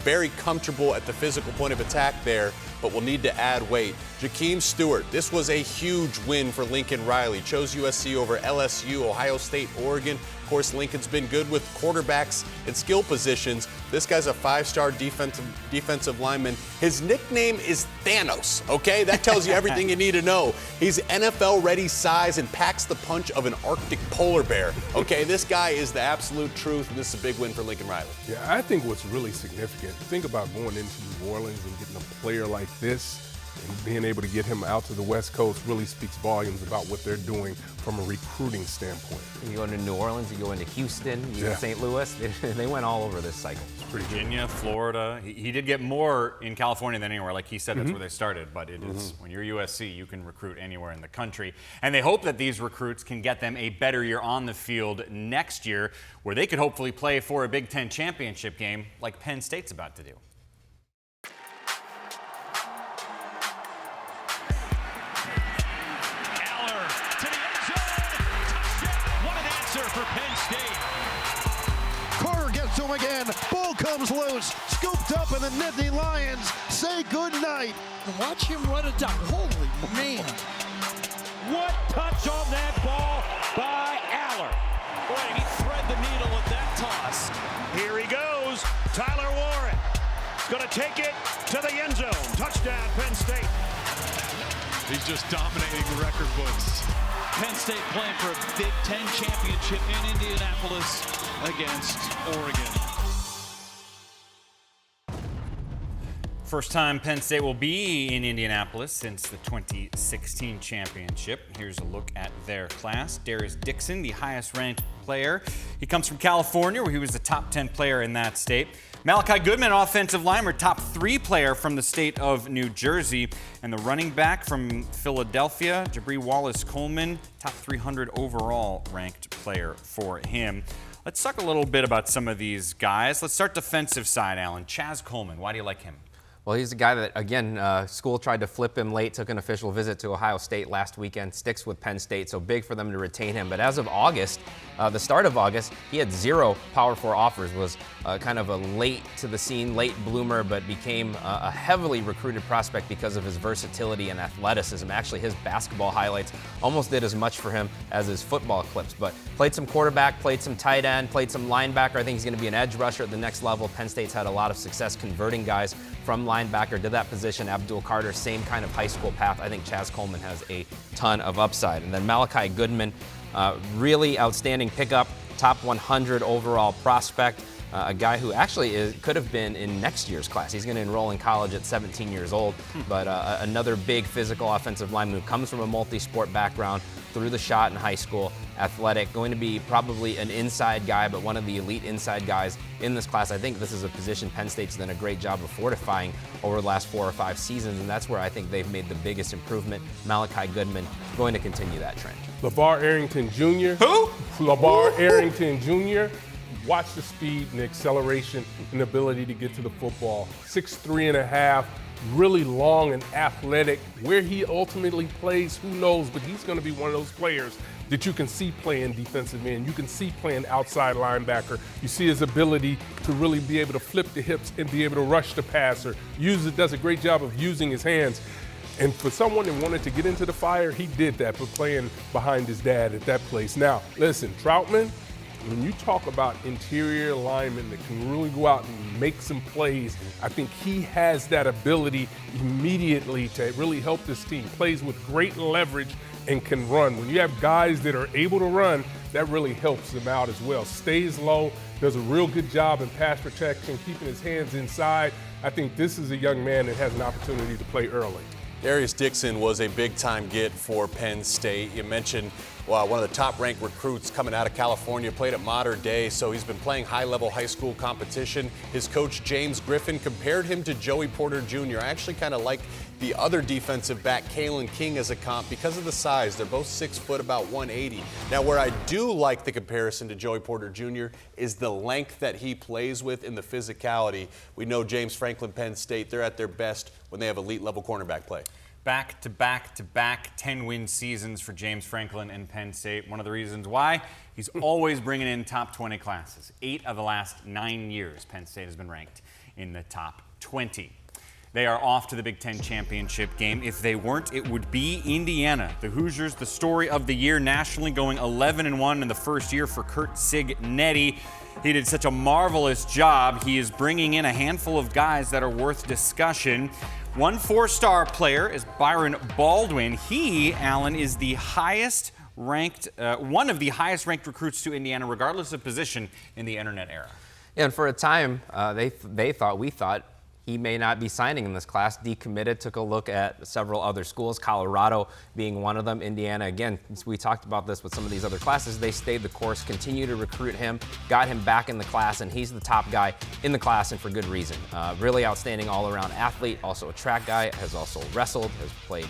very comfortable at the physical point of attack there, but will need to add weight. Jakeem Stewart, this was a huge win for Lincoln Riley. Chose USC over LSU, Ohio State, Oregon. Of course, Lincoln's been good with quarterbacks and skill positions. This guy's a 5-star defensive lineman. His nickname is Thanos, okay? That tells you everything you need to know. He's NFL-ready size and packs the punch of an Arctic polar bear, okay? This guy is the absolute truth, and this is a big win for Lincoln Riley. Yeah, I think what's really significant, think about going into New Orleans and getting a player like this and being able to get him out to the West Coast really speaks volumes about what they're doing from a recruiting standpoint. You go into New Orleans, you go into Houston, you go to St. Louis. They went all over this cycle. Virginia, Florida. He did get more in California than anywhere. Like he said, that's where they started. But it is, when you're USC, you can recruit anywhere in the country. And they hope that these recruits can get them a better year on the field next year, where they could hopefully play for a Big Ten championship game like Penn State's about to do. For Penn State. Carter gets to him again. Ball comes loose. Scooped up, and the Nittany Lions say goodnight. Watch him run it down. Holy man. What touch on that ball by Aller. Boy, he thread the needle with that toss. Here he goes. Tyler Warren. Going to take it to the end zone. Touchdown, Penn State. He's just dominating the record books. Penn State playing for a Big Ten championship in Indianapolis against Oregon. First time Penn State will be in Indianapolis since the 2016 championship. Here's a look at their class. Darius Dixon, the highest ranked player. He comes from California, where he was the top 10 player in that state. Malachi Goodman, offensive lineman, top 3 player from the state of New Jersey. And the running back from Philadelphia, Jabri Wallace-Coleman, top 300 overall ranked player for him. Let's talk a little bit about some of these guys. Let's start defensive side, Alan. Chaz Coleman, why do you like him? Well, he's a guy that, again, school tried to flip him late, took an official visit to Ohio State last weekend, sticks with Penn State, so big for them to retain him. But as of August, the start of August, he had 0 Power 4 offers, was kind of a late to the scene, late bloomer, but became a heavily recruited prospect because of his versatility and athleticism. Actually, his basketball highlights almost did as much for him as his football clips. But played some quarterback, played some tight end, played some linebacker. I think he's going to be an edge rusher at the next level. Penn State's had a lot of success converting guys from linebacker to that position. Abdul Carter, same kind of high school path. I think Chaz Coleman has a ton of upside. And then Malachi Goodman, really outstanding pickup, top 100 overall prospect. A guy who actually could have been in next year's class. He's going to enroll in college at 17 years old, but another big physical offensive lineman who comes from a multi-sport background, threw the shot in high school, athletic, going to be probably an inside guy, but one of the elite inside guys in this class. I think this is a position Penn State's done a great job of fortifying over the last 4 or 5 seasons, and that's where I think they've made the biggest improvement. Malachi Goodman going to continue that trend. LeVar Arrington Jr. Who? LeVar Arrington Jr. Watch the speed and acceleration and ability to get to the football. 6'3.5", really long and athletic. Where he ultimately plays, who knows, but he's going to be one of those players that you can see playing defensive end. You can see playing outside linebacker. You see his ability to really be able to flip the hips and be able to rush the passer. Does a great job of using his hands. And for someone that wanted to get into the fire, he did that, but playing behind his dad at that place. Now, listen, Troutman, when you talk about interior linemen that can really go out and make some plays, I think he has that ability immediately to really help this team. Plays with great leverage and can run. When you have guys that are able to run, that really helps him out as well. Stays low, does a real good job in pass protection, keeping his hands inside. I think this is a young man that has an opportunity to play early. Darius Dixon was a big-time get for Penn State. You mentioned one of the top-ranked recruits coming out of California, played at Mater Dei, so he's been playing high-level high school competition. His coach, James Griffin, compared him to Joey Porter Jr. I actually kind of like the other defensive back, Kalen King, as a comp because of the size. They're both 6 foot, about 180. Now, where I do like the comparison to Joey Porter Jr. is the length that he plays with and the physicality. We know James Franklin, Penn State, they're at their best when they have elite-level cornerback play. Back-to-back-to-back 10-win seasons for James Franklin and Penn State. One of the reasons why, he's always bringing in top 20 classes. 8 of the last 9 years, Penn State has been ranked in the top 20. They are off to the Big Ten championship game. If they weren't, it would be Indiana. The Hoosiers, the story of the year nationally, going 11-1 in the first year for Curt Cignetti. He did such a marvelous job. He is bringing in a handful of guys that are worth discussion. One 4-star player is Byron Baldwin. He, Alan, is the highest ranked, one of the highest ranked recruits to Indiana, regardless of position in the internet era. Yeah, and for a time, we thought he may not be signing in this class. Decommitted, took a look at several other schools, Colorado being one of them. Indiana, again, we talked about this with some of these other classes. They stayed the course, continue to recruit him, got him back in the class, and he's the top guy in the class, and for good reason. Really outstanding all-around athlete, also a track guy, has also wrestled, has played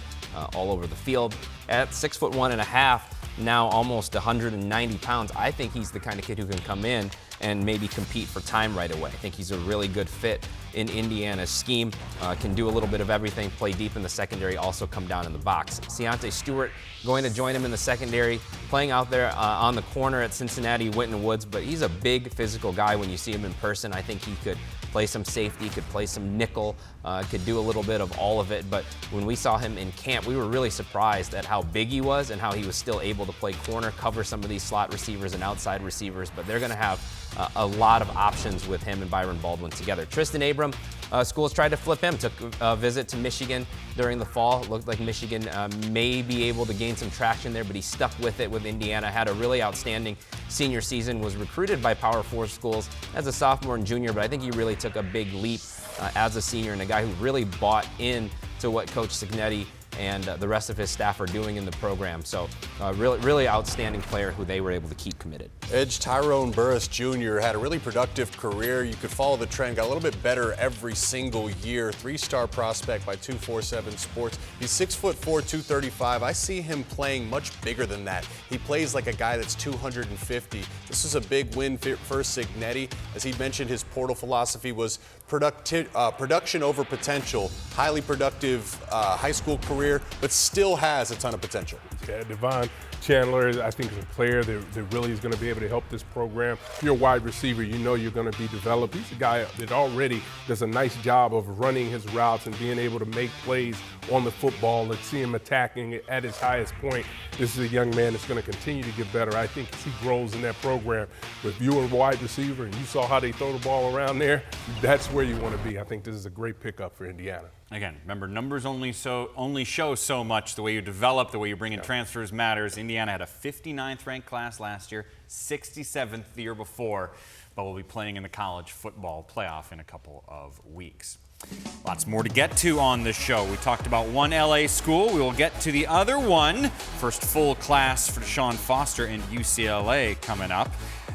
all over the field. At 6'1.5", now almost 190 pounds, I think he's the kind of kid who can come in and maybe compete for time right away. I think he's a really good fit in Indiana's scheme, can do a little bit of everything, play deep in the secondary, also come down in the box. Ciante Stewart going to join him in the secondary, playing out there on the corner at Cincinnati, Winton Woods, but he's a big physical guy when you see him in person. I think he could play some safety, could play some nickel, could do a little bit of all of it. But when we saw him in camp, we were really surprised at how big he was and how he was still able to play corner, cover some of these slot receivers and outside receivers. But they're going to have a lot of options with him and Byron Baldwin together. Tristan Abram, schools tried to flip him, took a visit to Michigan during the fall. It looked like Michigan may be able to gain some traction there, but he stuck with it with Indiana, had a really outstanding senior season, was recruited by Power 4 schools as a sophomore and junior, but I think he really took a big leap as a senior, and a guy who really bought into what Coach Cignetti and the rest of his staff are doing in the program. So really outstanding player who they were able to keep committed. Edge Tyrone Burris Jr. had a really productive career. You could follow the trend, got a little bit better every single year. 3-star prospect by 247 Sports. He's 6'4", 235. I see him playing much bigger than that. He plays like a guy that's 250. This is a big win for Cignetti. As he mentioned, his portal philosophy was production over potential. Highly productive high school career, but still has a ton of potential. Yeah, Devon Chandler, I think, is a player that really is going to be able to help this program. If you're a wide receiver, you know you're going to be developed. He's a guy that already does a nice job of running his routes and being able to make plays on the football and see him attacking at his highest point. This is a young man that's going to continue to get better. I think as he grows in that program, if you were a wide receiver and you saw how they throw the ball around there, that's where you want to be. I think this is a great pickup for Indiana. Again, remember, numbers only show so much. The way you develop, the way you bring in transfers matters. Indiana had a 59th ranked class last year, 67th the year before, but we'll be playing in the college football playoff in a couple of weeks. Lots more to get to on this show. We talked about one LA school. We will get to the other one. First full class for Deshaun Foster and UCLA coming up.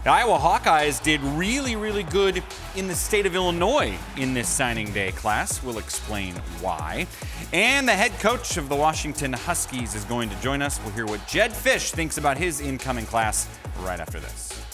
The Iowa Hawkeyes did really, really good in the state of Illinois in this signing day class. We'll explain why. And the head coach of the Washington Huskies is going to join us. We'll hear what Jedd Fisch thinks about his incoming class right after this.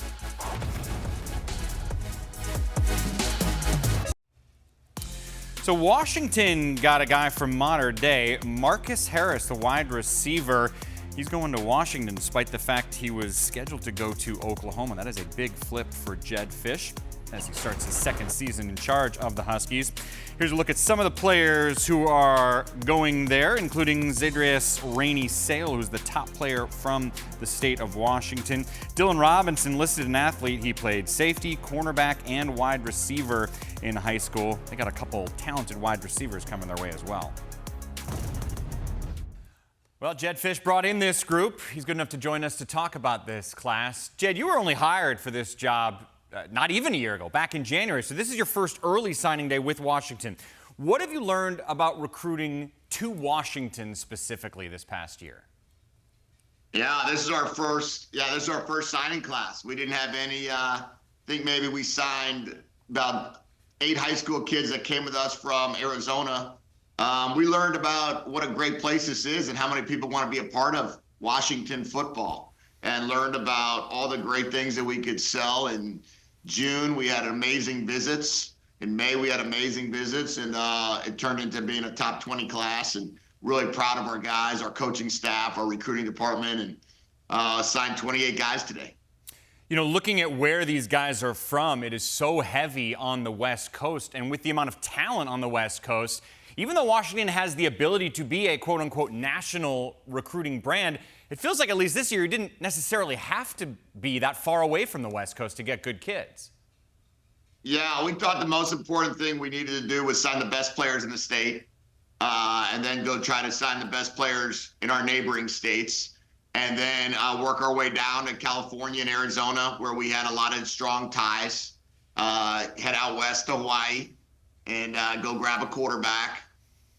So Washington got a guy from Mater Dei, Marcus Harris, the wide receiver. He's going to Washington despite the fact he was scheduled to go to Oklahoma. That is a big flip for Jedd Fisch as he starts his second season in charge of the Huskies. Here's a look at some of the players who are going there, including Zydrius Rainey-Sale, who's the top player from the state of Washington. Dylan Robinson, listed an athlete. He played safety, cornerback, and wide receiver in high school. They got a couple talented wide receivers coming their way as well. Well, Jedd Fisch brought in this group. He's good enough to join us to talk about this class. Jedd, you were only hired for this job not even a year ago, back in January. So this is your first early signing day with Washington. What have you learned about recruiting to Washington specifically this past year? Yeah, this is our first signing class. We didn't have any, I think maybe we signed about 8 high school kids that came with us from Arizona. We learned about what a great place this is and how many people want to be a part of Washington football, and learned about all the great things that we could sell. In June, we had amazing visits. In May, we had amazing visits, and it turned into being a top 20 class, and really proud of our guys, our coaching staff, our recruiting department, and signed 28 guys today. You know, looking at where these guys are from, it is so heavy on the West Coast, and with the amount of talent on the West Coast, even though Washington has the ability to be a quote-unquote national recruiting brand, it feels like at least this year you didn't necessarily have to be that far away from the West Coast to get good kids. Yeah, we thought the most important thing we needed to do was sign the best players in the state, and then go try to sign the best players in our neighboring states, and then work our way down to California and Arizona, where we had a lot of strong ties, head out west to Hawaii, and go grab a quarterback.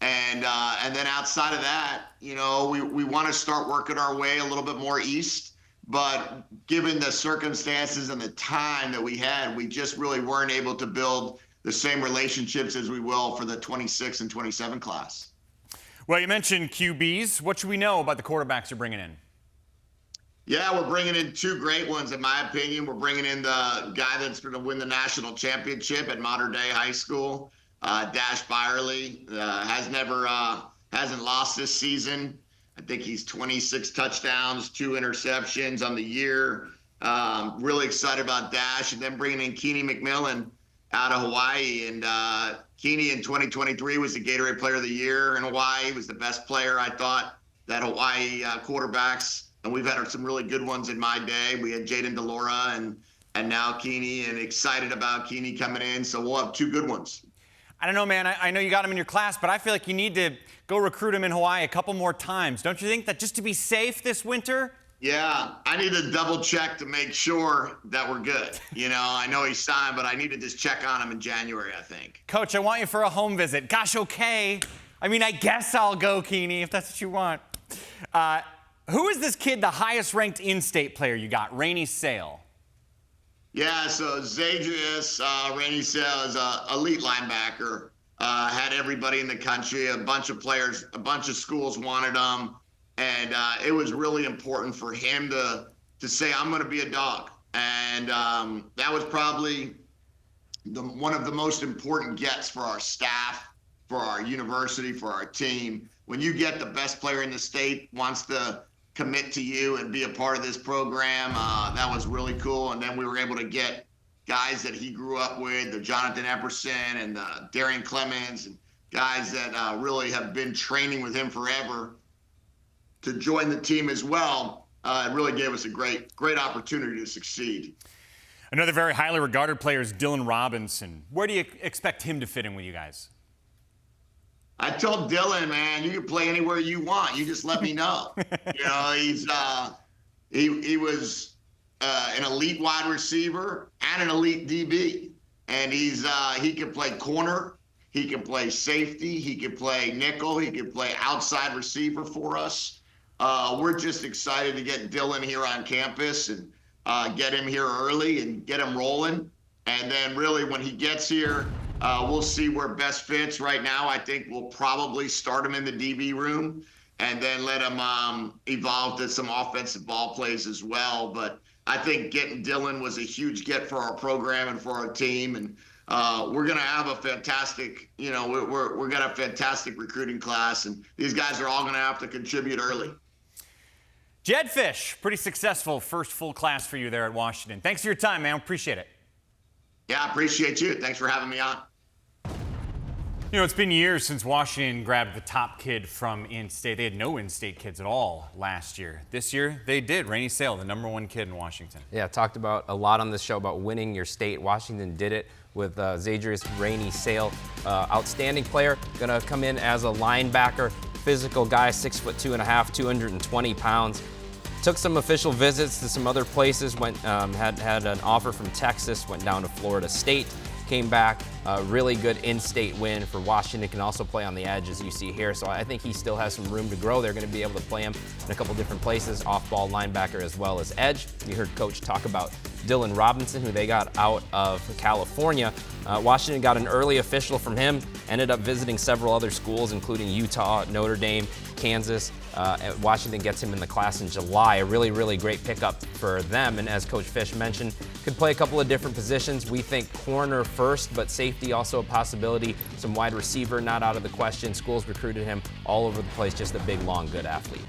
And then outside of that, you know, we want to start working our way a little bit more east. But given the circumstances and the time that we had, we just really weren't able to build the same relationships as we will for the 26 and 27 class. Well, you mentioned QBs. What should we know about the quarterbacks you're bringing in? Yeah, we're bringing in 2 great ones, in my opinion. We're bringing in the guy that's going to win the national championship at Mater Dei High School. Dash Byerly hasn't lost this season. I think he's 26 touchdowns, 2 interceptions on the year. Really excited about Dash. And then bringing in Keeney McMillan out of Hawaii. And Keeney in 2023 was the Gatorade Player of the Year in Hawaii. He was the best player, I thought, that Hawaii quarterbacks. And we've had some really good ones in my day. We had Jaden DeLora and now Keeney, and excited about Keeney coming in. So we'll have 2 good ones. I don't know, man. I know you got him in your class, but I feel like you need to go recruit him in Hawaii a couple more times. Don't you think that just to be safe this winter? Yeah, I need to double check to make sure that we're good. You know, I know he's signed, but I need to just check on him in January, I think. Coach, I want you for a home visit. Gosh, okay. I mean, I guess I'll go, Keeney, if that's what you want. Who is this kid, the highest ranked in-state player you got? Rainey Sale. Yeah, so Zadrius Rainey Sale is an elite linebacker. Had everybody in the country, a bunch of players, a bunch of schools wanted him. And it was really important for him to say, I'm going to be a dog. And that was probably one of the most important gets for our staff, for our university, for our team. When you get the best player in the state wants to commit to you and be a part of this program, that was really cool. And then we were able to get guys that he grew up with, the Jonathan Epperson and Darian Clemens, and guys that really have been training with him forever to join the team as well. It really gave us a great opportunity to succeed. Another very highly regarded player is Dylan Robinson. Where do you expect him to fit in with you guys? I told Dylan, man, you can play anywhere you want. You just let me know. You know, he was an elite wide receiver and an elite DB, and he can play corner, he can play safety, he can play nickel, he can play outside receiver for us. We're just excited to get Dylan here on campus and get him here early and get him rolling. And then really when he gets here, we'll see where best fits. Right now, I think we'll probably start him in the DB room and then let him evolve to some offensive ball plays as well. But I think getting Dylan was a huge get for our program and for our team. And we're going to have a fantastic, you know, we're going to have a fantastic recruiting class. And these guys are all going to have to contribute early. Jedd Fisch, pretty successful first full class for you there at Washington. Thanks for your time, man. Appreciate it. Yeah, I appreciate you. Thanks for having me on. You know, it's been years since Washington grabbed the top kid from in-state. They had no in-state kids at all last year. This year, they did. Rainey Sale, the #1 kid in Washington. Yeah, talked about a lot on this show about winning your state. Washington did it with Zadrius Rainey Sale. Outstanding player, going to come in as a linebacker. physical guy, 6'2.5", 220 pounds. Took some official visits to some other places, had an offer from Texas, went down to Florida State, came back, really good in-state win for Washington, can also play on the edge as you see here. So I think he still has some room to grow. They're going to be able to play him in a couple different places, off-ball linebacker as well as edge. You heard Coach talk about Dylan Robinson, who they got out of California. Washington got an early official from him, ended up visiting several other schools, including Utah, Notre Dame, Kansas. Washington gets him in the class in July. A really, really great pickup for them. And as Coach Fisch mentioned, could play a couple of different positions. We think corner first, but safety also a possibility. Some wide receiver not out of the question. Schools recruited him all over the place. Just a big, long, good athlete.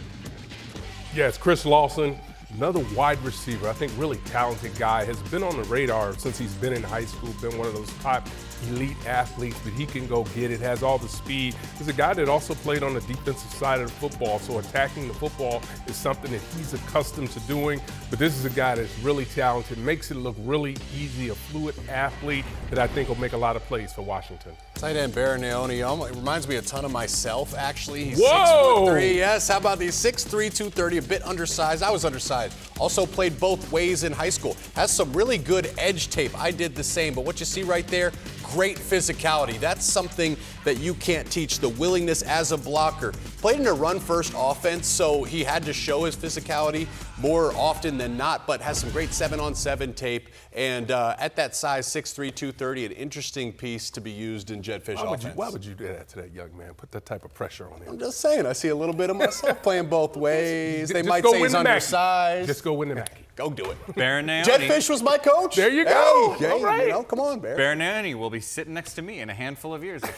Yes, Chris Lawson, another wide receiver. I think really talented guy. Has been on the radar since he's been in high school. Been one of those top elite athletes, but he can go get it, has all the speed. He's a guy that also played on the defensive side of the football, so attacking the football is something that he's accustomed to doing. But this is a guy that's really talented, makes it look really easy, a fluid athlete that I think will make a lot of plays for Washington. Tight end Baronioni reminds me a ton of myself, actually. He's Whoa! 6'3". Yes, how about these 6'3", 230, a bit undersized. I was undersized. Also played both ways in high school. Has some really good edge tape. I did the same, but what you see right there, great physicality. That's something that you can't teach, the willingness as a blocker. Played in a run-first offense, so he had to show his physicality more often than not, but has some great 7-on-7 tape. And at that size, 6'3", 230, an interesting piece to be used in Jedd Fisch offense. Why would you do that to that young man? Put that type of pressure on him. I'm just saying, I see a little bit of myself playing both ways. They might say he's undersized. Just go win the Mackey. Go do it. Baronioni. Jedd Fisch was my coach. There you go. Hey, all right. You know, come on, Bear. Baronioni will be sitting next to me in a handful of years. So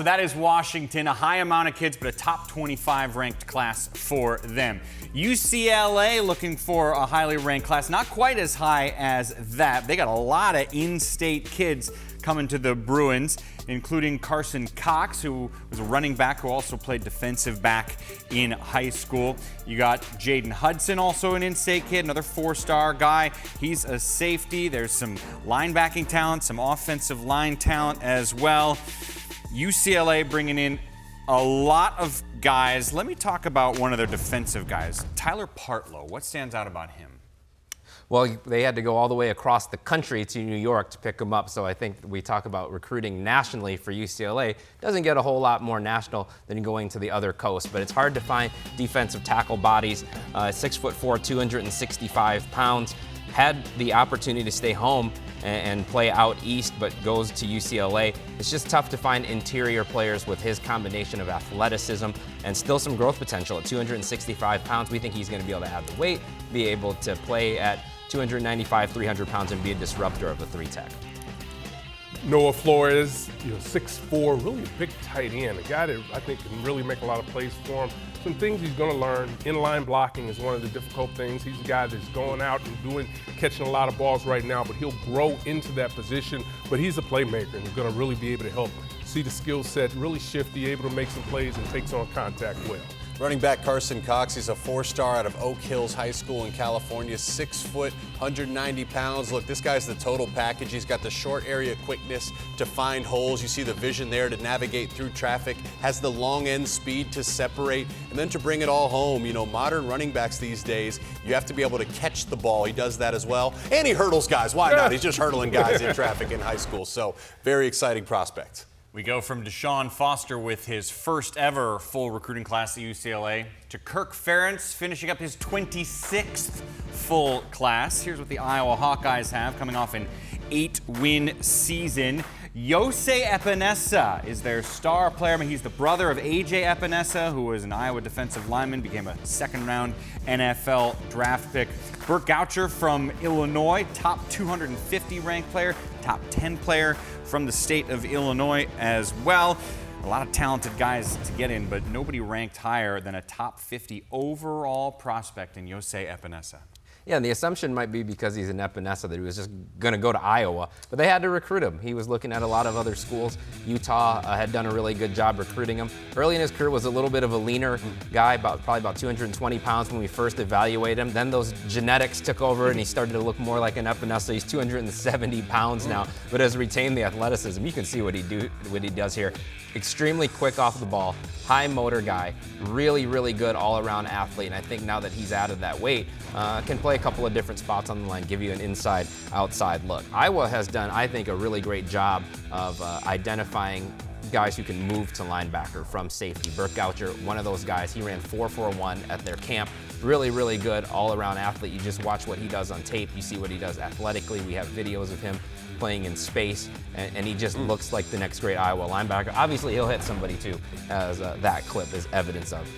that is Washington, a high amount of kids, but a top 25 ranked class for them. UCLA looking for a highly ranked class, not quite as high as that. They got a lot of in-state kids coming to the Bruins, including Carson Cox, who was a running back who also played defensive back in high school. You got Jaden Hudson, also an in-state kid, another 4-star guy. He's a safety. There's some linebacking talent, some offensive line talent as well. UCLA bringing in a lot of guys. Let me talk about one of their defensive guys, Tyler Partlow. What stands out about him? Well, they had to go all the way across the country to New York to pick him up, so I think we talk about recruiting nationally for UCLA. Doesn't get a whole lot more national than going to the other coast, but it's hard to find defensive tackle bodies. 6'4", 265 pounds. Had the opportunity to stay home and play out east, but goes to UCLA. It's just tough to find interior players with his combination of athleticism and still some growth potential. At 265 pounds, we think he's going to be able to add the weight, be able to play at 295, 300 pounds and be a disruptor of the 3-tech. Noah Flores, 6'4", really a big tight end, a guy that I think can really make a lot of plays for him. Some things he's going to learn. Inline blocking is one of the difficult things. He's a guy that's going out and catching a lot of balls right now, but he'll grow into that position. But he's a playmaker, and he's going to really be able to help see the skill set, really shifty, able to make some plays, and takes on contact well. Running back Carson Cox, he's a 4-star out of Oak Hills High School in California, 6 foot, 190 pounds. Look, this guy's the total package. He's got the short area quickness to find holes. You see the vision there to navigate through traffic, has the long end speed to separate, and then to bring it all home. Modern running backs these days, you have to be able to catch the ball. He does that as well. And he hurdles guys. Why not? He's just hurdling guys in traffic in high school. So, very exciting prospect. We go from Deshaun Foster with his first ever full recruiting class at UCLA to Kirk Ferentz finishing up his 26th full class. Here's what the Iowa Hawkeyes have coming off an 8-win season. Yosei Epinesa is their star player. He's the brother of A.J. Epinesa, who was an Iowa defensive lineman, became a second-round NFL draft pick. Burt Goucher from Illinois, top 250 ranked player, top 10 player from the state of Illinois as well. A lot of talented guys to get in, but nobody ranked higher than a top 50 overall prospect in Yosei Epinesa. Yeah, and the assumption might be because he's an Epinesa that he was just going to go to Iowa, but they had to recruit him. He was looking at a lot of other schools. Utah had done a really good job recruiting him. Early in his career was a little bit of a leaner guy, probably about 220 pounds when we first evaluated him. Then those genetics took over and he started to look more like an Epinesa. He's 270 pounds now, but has retained the athleticism. You can see what he does here. extremely quick off the ball, high motor guy, really, really good all-around athlete. And I think now that he's added that weight, can play a couple of different spots on the line, give you an inside-outside look. Iowa has done, I think, a really great job of identifying guys who can move to linebacker from safety. Burke Goucher, one of those guys. He ran 4.41 at their camp. Really, really good all-around athlete. You just watch what he does on tape. You see what he does athletically. We have videos of him playing in space, and he just looks like the next great Iowa linebacker. Obviously, he'll hit somebody too, as that clip is evidence of.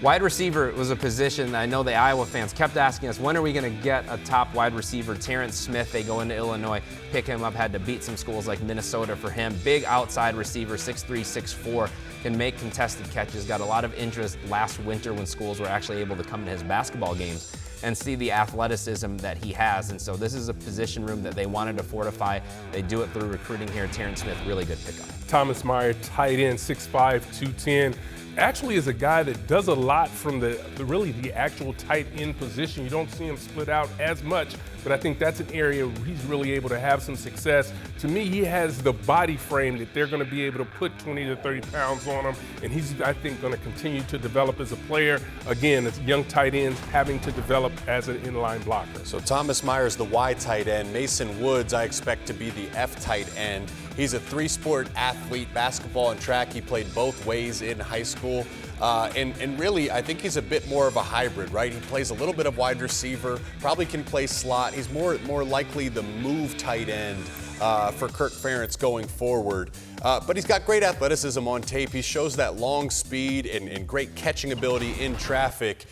Wide receiver was a position I know the Iowa fans kept asking us, when are we going to get a top wide receiver? Terrence Smith, they go into Illinois, pick him up, had to beat some schools like Minnesota for him. Big outside receiver, 6'3", 6'4", can make contested catches, got a lot of interest last winter when schools were actually able to come to his basketball games and see the athleticism that he has. And so this is a position room that they wanted to fortify. They do it through recruiting here. Terrence Smith, really good pickup. Thomas Meyer, tight end, 6'5", 210. Actually is a guy that does a lot from the actual tight end position. You don't see him split out as much, but I think that's an area where he's really able to have some success. To me, he has the body frame that they're going to be able to put 20 to 30 pounds on him, and he's, I think, going to continue to develop as a player. Again, as young tight ends having to develop as an inline blocker. So Thomas Myers, the Y tight end. Mason Woods, I expect to be the F tight end. He's a three-sport athlete, basketball and track. He played both ways in high school. And really, I think he's a bit more of a hybrid, right? He plays a little bit of wide receiver, probably can play slot. He's more likely the move tight end for Kirk Ferentz going forward. But he's got great athleticism on tape. He shows that long speed and great catching ability in traffic.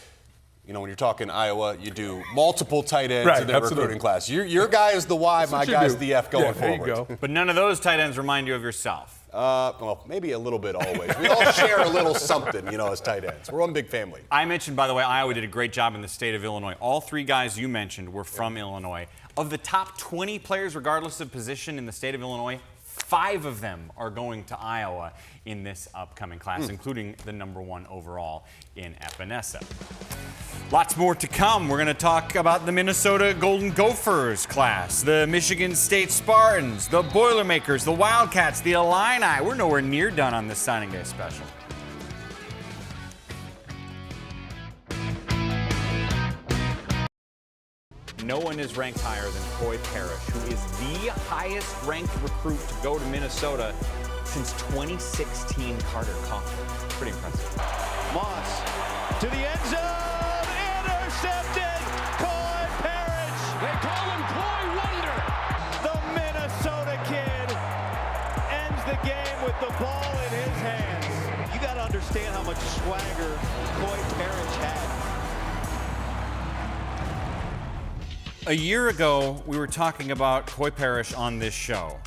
You know, when you're talking Iowa, you do multiple tight ends in their recruiting class. Your guy is the Y, my guy's the F going forward. There you go. But none of those tight ends remind you of yourself. Well, maybe a little bit always. We all share a little something, you know, as tight ends. We're one big family. I mentioned, by the way, Iowa did a great job in the state of Illinois. All three guys you mentioned were from Illinois. Of the top 20 players, regardless of position in the state of Illinois, 5 of them are going to Iowa in this upcoming class, including the #1 overall in Epinesa. Lots more to come. We're going to talk about the Minnesota Golden Gophers class, the Michigan State Spartans, the Boilermakers, the Wildcats, the Illini. We're nowhere near done on this signing day special. No one is ranked higher than Coy Parrish, who is the highest ranked recruit to go to Minnesota since 2016 Carter Coughlin. Pretty impressive. Moss to the end zone, intercepted, Coy Parrish. They call him Coy Wonder. The Minnesota kid ends the game with the ball in his hands. You got to understand how much swagger Coy Parrish had. A year ago, we were talking about Coy Parrish on this show.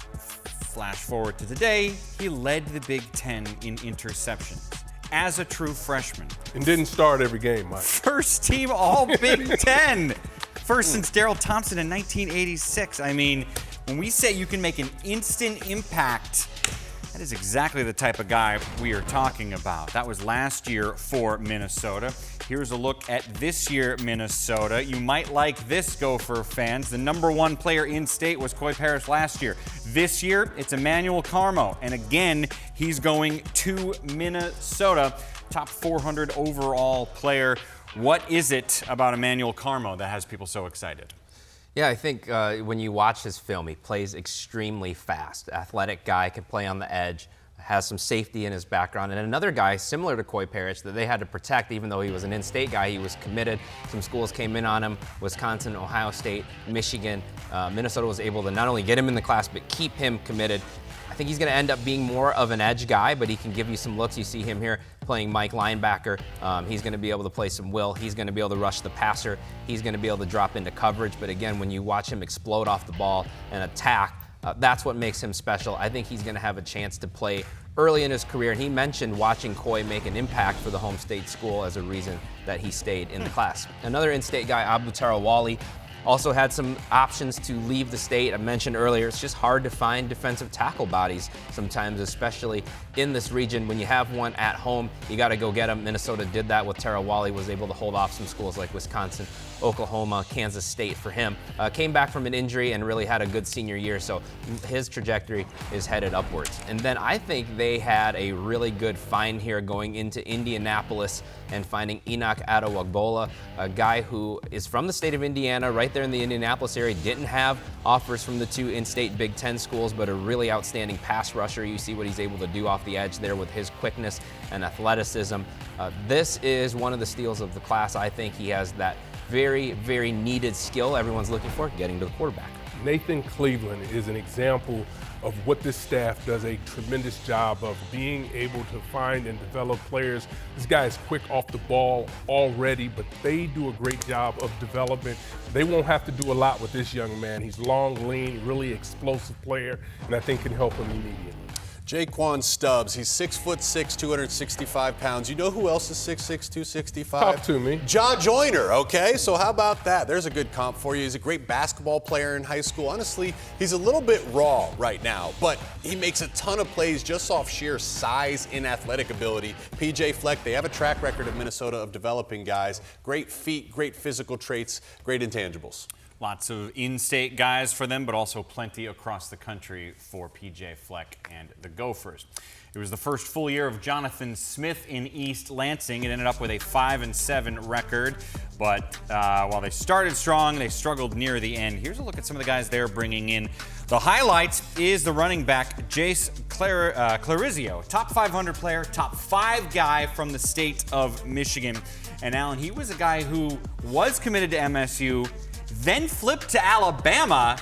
Flash forward to today, he led the Big Ten in interceptions as a true freshman. And didn't start every game, Mike. First team all Big Ten. First since Daryl Thompson in 1986. I mean, when we say you can make an instant impact, that is exactly the type of guy we are talking about. That was last year for Minnesota. Here's a look at this year, Minnesota. You might like this, Gopher fans. The #1 player in state was Coy Parrish last year. This year, it's Emmanuel Carmo. And again, he's going to Minnesota. Top 400 overall player. What is it about Emmanuel Carmo that has people so excited? Yeah, I think when you watch his film, he plays extremely fast. Athletic guy, can play on the edge, has some safety in his background. And another guy similar to Coy Parrish that they had to protect, even though he was an in-state guy, he was committed. Some schools came in on him, Wisconsin, Ohio State, Michigan. Minnesota was able to not only get him in the class, but keep him committed. I think he's going to end up being more of an edge guy, but he can give you some looks. You see him here playing Mike linebacker. He's going to be able to play some will. He's going to be able to rush the passer. He's going to be able to drop into coverage. But again, when you watch him explode off the ball and attack, that's what makes him special. I think he's going to have a chance to play early in his career. And he mentioned watching Coy make an impact for the home state school as a reason that he stayed in the class. Another in-state guy, Abu Tarawali. Also had some options to leave the state. I mentioned earlier, it's just hard to find defensive tackle bodies sometimes, especially in this region. When you have one at home, you got to go get them. Minnesota did that with Tarawali, was able to hold off some schools like Wisconsin, Oklahoma, Kansas State for him. Came back from an injury and really had a good senior year, so his trajectory is headed upwards. And then I think they had a really good find here going into Indianapolis and finding Enoch Adewagbola, a guy who is from the state of Indiana, right there in the Indianapolis area, didn't have offers from the two in-state Big Ten schools, but a really outstanding pass rusher. You see what he's able to do off the edge there with his quickness and athleticism. This is one of the steals of the class. I think he has that very, very needed skill everyone's looking for, getting to the quarterback. Nathan Cleveland is an example of what this staff does a tremendous job of being able to find and develop players. This guy is quick off the ball already, but they do a great job of development. They won't have to do a lot with this young man. He's long, lean, really explosive player, and I think can help him immediately. Jaquan Stubbs, he's 6'6", 265 pounds. You know who else is 6'6", 265? Talk to me. John Joyner, okay? So how about that? There's a good comp for you. He's a great basketball player in high school. Honestly, he's a little bit raw right now, but he makes a ton of plays just off sheer size and athletic ability. PJ Fleck, they have a track record at Minnesota of developing guys. Great feet, great physical traits, great intangibles. Lots of in-state guys for them, but also plenty across the country for PJ Fleck and the Gophers. It was the first full year of Jonathan Smith in East Lansing. It ended up with a 5-7 record, but while they started strong, they struggled near the end. Here's a look at some of the guys they're bringing in. The highlight is the running back, Jace Clarizio, top 500 player, top 5 guy from the state of Michigan. And Alan, he was a guy who was committed to MSU, then flipped to Alabama,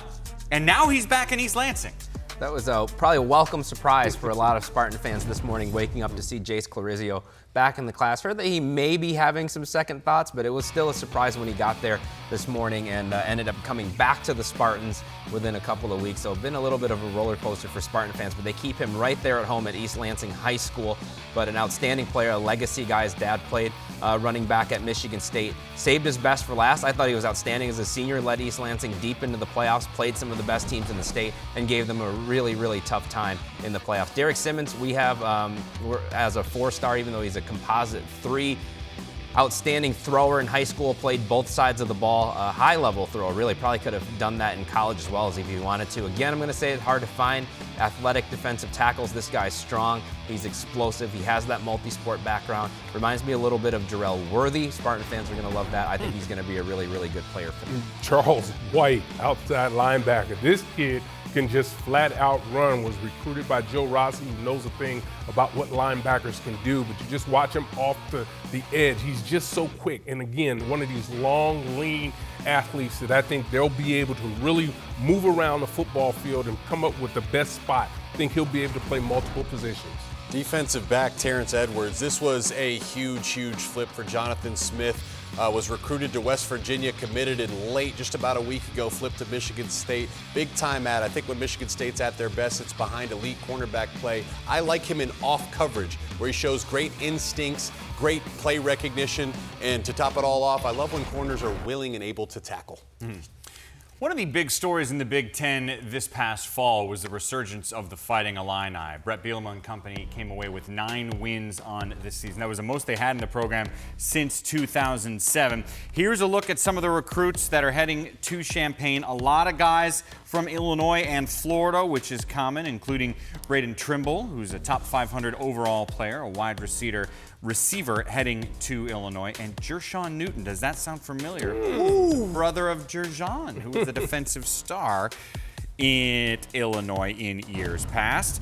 and now he's back in East Lansing. That was probably a welcome surprise for a lot of Spartan fans this morning, waking up to see Jace Clarizio back in the class. Heard that he may be having some second thoughts, but it was still a surprise when he got there this morning and ended up coming back to the Spartans within a couple of weeks. So been a little bit of a roller coaster for Spartan fans, but they keep him right there at home at East Lansing High School. But an outstanding player, a legacy guy. His dad played running back at Michigan State. Saved his best for last. I thought he was outstanding as a senior, led East Lansing deep into the playoffs, played some of the best teams in the state, and gave them a really, really tough time in the playoffs. Derek Simmons, we have as a 4-star, even though he's a composite 3. Outstanding thrower in high school, played both sides of the ball, a high-level thrower, really. Probably could have done that in college as well as if he wanted to. Again, I'm going to say it's hard to find athletic defensive tackles. This guy's strong. He's explosive. He has that multi-sport background. Reminds me a little bit of Jarrell Worthy. Spartan fans are going to love that. I think he's going to be a really, really good player for them. Charles White, outside linebacker. This kid can just flat out run, was recruited by Joe Rossi, who knows a thing about what linebackers can do, but you just watch him off the edge. He's just so quick. And again, one of these long, lean athletes that I think they'll be able to really move around the football field and come up with the best spot. I think he'll be able to play multiple positions. Defensive back Terrence Edwards. This was a huge, huge flip for Jonathan Smith. Was recruited to West Virginia, committed in late, just about a week ago, flipped to Michigan State. Big time at. I think when Michigan State's at their best, it's behind elite cornerback play. I like him in off coverage, where he shows great instincts, great play recognition, and to top it all off, I love when corners are willing and able to tackle. One of the big stories in the Big Ten this past fall was the resurgence of the Fighting Illini. Brett Bielema and company came away with 9 wins on this season. That was the most they had in the program since 2007. Here's a look at some of the recruits that are heading to Champaign. A lot of guys from Illinois and Florida, which is common, including Braden Trimble, who's a top 500 overall player, a wide receiver heading to Illinois, and Jershawn Newton. Does that sound familiar? Ooh. Brother of Jerjon, who was the defensive star in Illinois in years past.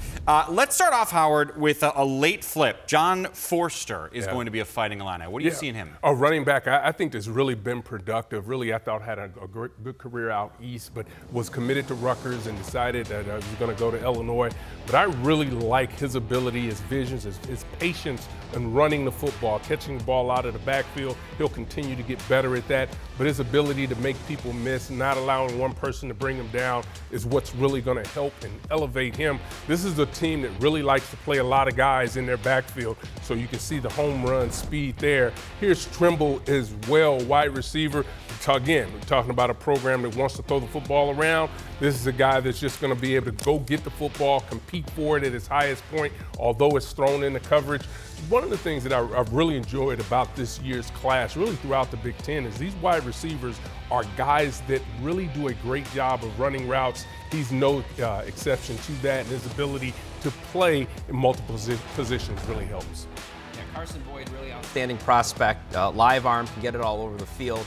Let's start off, Howard, with a late flip. John Forster is going to be a Fighting Illini. What do you see in him? A running back, I think that's really been productive. Really, I thought had a good career out east, but was committed to Rutgers and decided that he was going to go to Illinois. But I really like his ability, his visions, his patience in running the football, catching the ball out of the backfield. He'll continue to get better at that. But his ability to make people miss, not allowing one person to bring him down, is what's really going to help and elevate him. This is a team that really likes to play a lot of guys in their backfield, so you can see the home run speed there. Here's Trimble as well, wide receiver. Again, we're talking about a program that wants to throw the football around. This is a guy that's just going to be able to go get the football, compete for it at its highest point, although it's thrown into coverage. One of the things that I've really enjoyed about this year's class, really throughout the Big Ten, is these wide receivers are guys that really do a great job of running routes. He's no exception to that, and his ability to play in multiple positions really helps. Yeah, Carson Boyd, really outstanding prospect, live arm, can get it all over the field.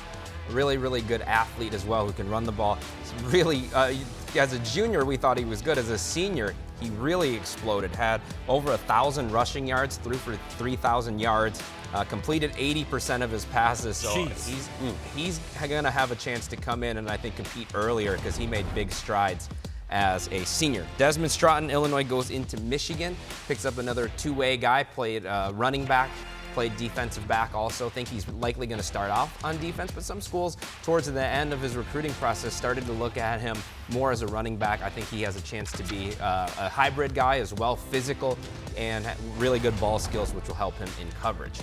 Really, really good athlete as well who can run the ball. He's really, as a junior, we thought he was good. As a senior, he really exploded. Had over 1,000 rushing yards, threw for 3,000 yards, completed 80% of his passes. So he's going to have a chance to come in and I think compete earlier because he made big strides as a senior. Desmond Stratton, Illinois, goes into Michigan, picks up another two-way guy, played running back, played defensive back also. Think he's likely going to start off on defense, but some schools towards the end of his recruiting process started to look at him more as a running back. I think he has a chance to be a hybrid guy as well, physical and really good ball skills, which will help him in coverage.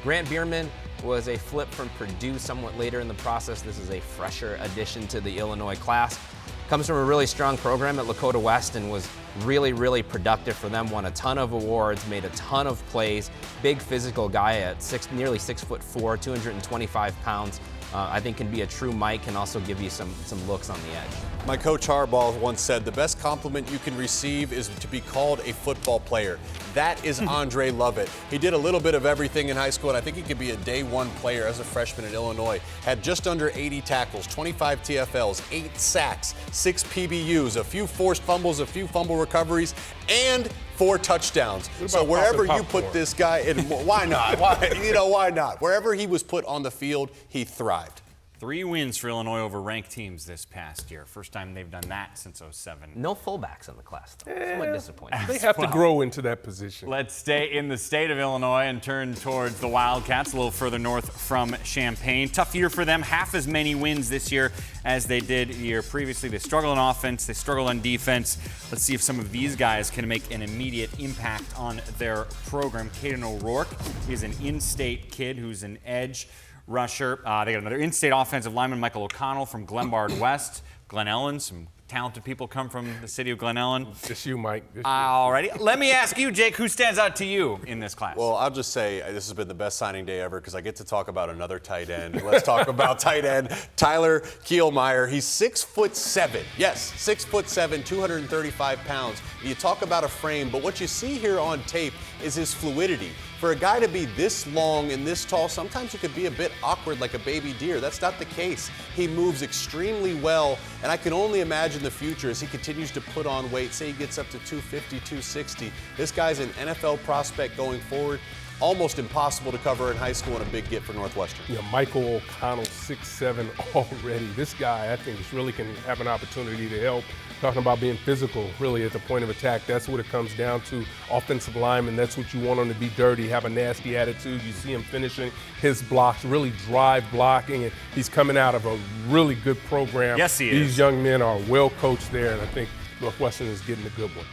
Grant Bierman was a flip from Purdue somewhat later in the process. This is a fresher addition to the Illinois class. Comes from a really strong program at Lakota West and was really, really productive for them. Won a ton of awards, made a ton of plays. Big physical guy at nearly 6'4", 225 pounds. I think can be a true Mike, can also give you some looks on the edge. My coach Harbaugh once said, the best compliment you can receive is to be called a football player. That is Andre Lovett. He did a little bit of everything in high school, and I think he could be a day one player as a freshman in Illinois. Had just under 80 tackles, 25 TFLs, 8 sacks, 6 PBUs, a few forced fumbles, a few fumble recoveries, and 4 touchdowns. So wherever you put this guy in, why not? Why not? Wherever he was put on the field, he thrived. 3 wins for Illinois over ranked teams this past year. First time they've done that since '07. No fullbacks in the class, though. Somewhat disappointing. They have to grow into that position. Let's stay in the state of Illinois and turn towards the Wildcats, a little further north from Champaign. Tough year for them. Half as many wins this year as they did the year previously. They struggle on offense. They struggle on defense. Let's see if some of these guys can make an immediate impact on their program. Caden O'Rourke is an in-state kid who's an edge rusher. They got another in-state offensive lineman, Michael O'Connell from Glenbard West. Glen Ellen, some talented people come from the city of Glen Ellen. Just you, Mike. All righty. Let me ask you, Jake, who stands out to you in this class? Well, I'll just say this has been the best signing day ever because I get to talk about another tight end. Let's talk about tight end Tyler Kielmeyer. He's 6'7". Yes, 6'7", 235 pounds. You talk about a frame, but what you see here on tape is his fluidity. For a guy to be this long and this tall, sometimes it could be a bit awkward like a baby deer. That's not the case. He moves extremely well, and I can only imagine the future as he continues to put on weight. Say he gets up to 250, 260. This guy's an NFL prospect going forward. Almost impossible to cover in high school and a big get for Northwestern. Yeah, Michael O'Connell, 6'7" already. This guy, I think, really can have an opportunity to help. Talking about being physical, really, at the point of attack. That's what it comes down to. Offensive lineman, that's what you want him to be dirty, have a nasty attitude. You see him finishing his blocks, really drive blocking, and he's coming out of a really good program. Yes, he is. These young men are well coached there, and I think Northwestern is getting a good one.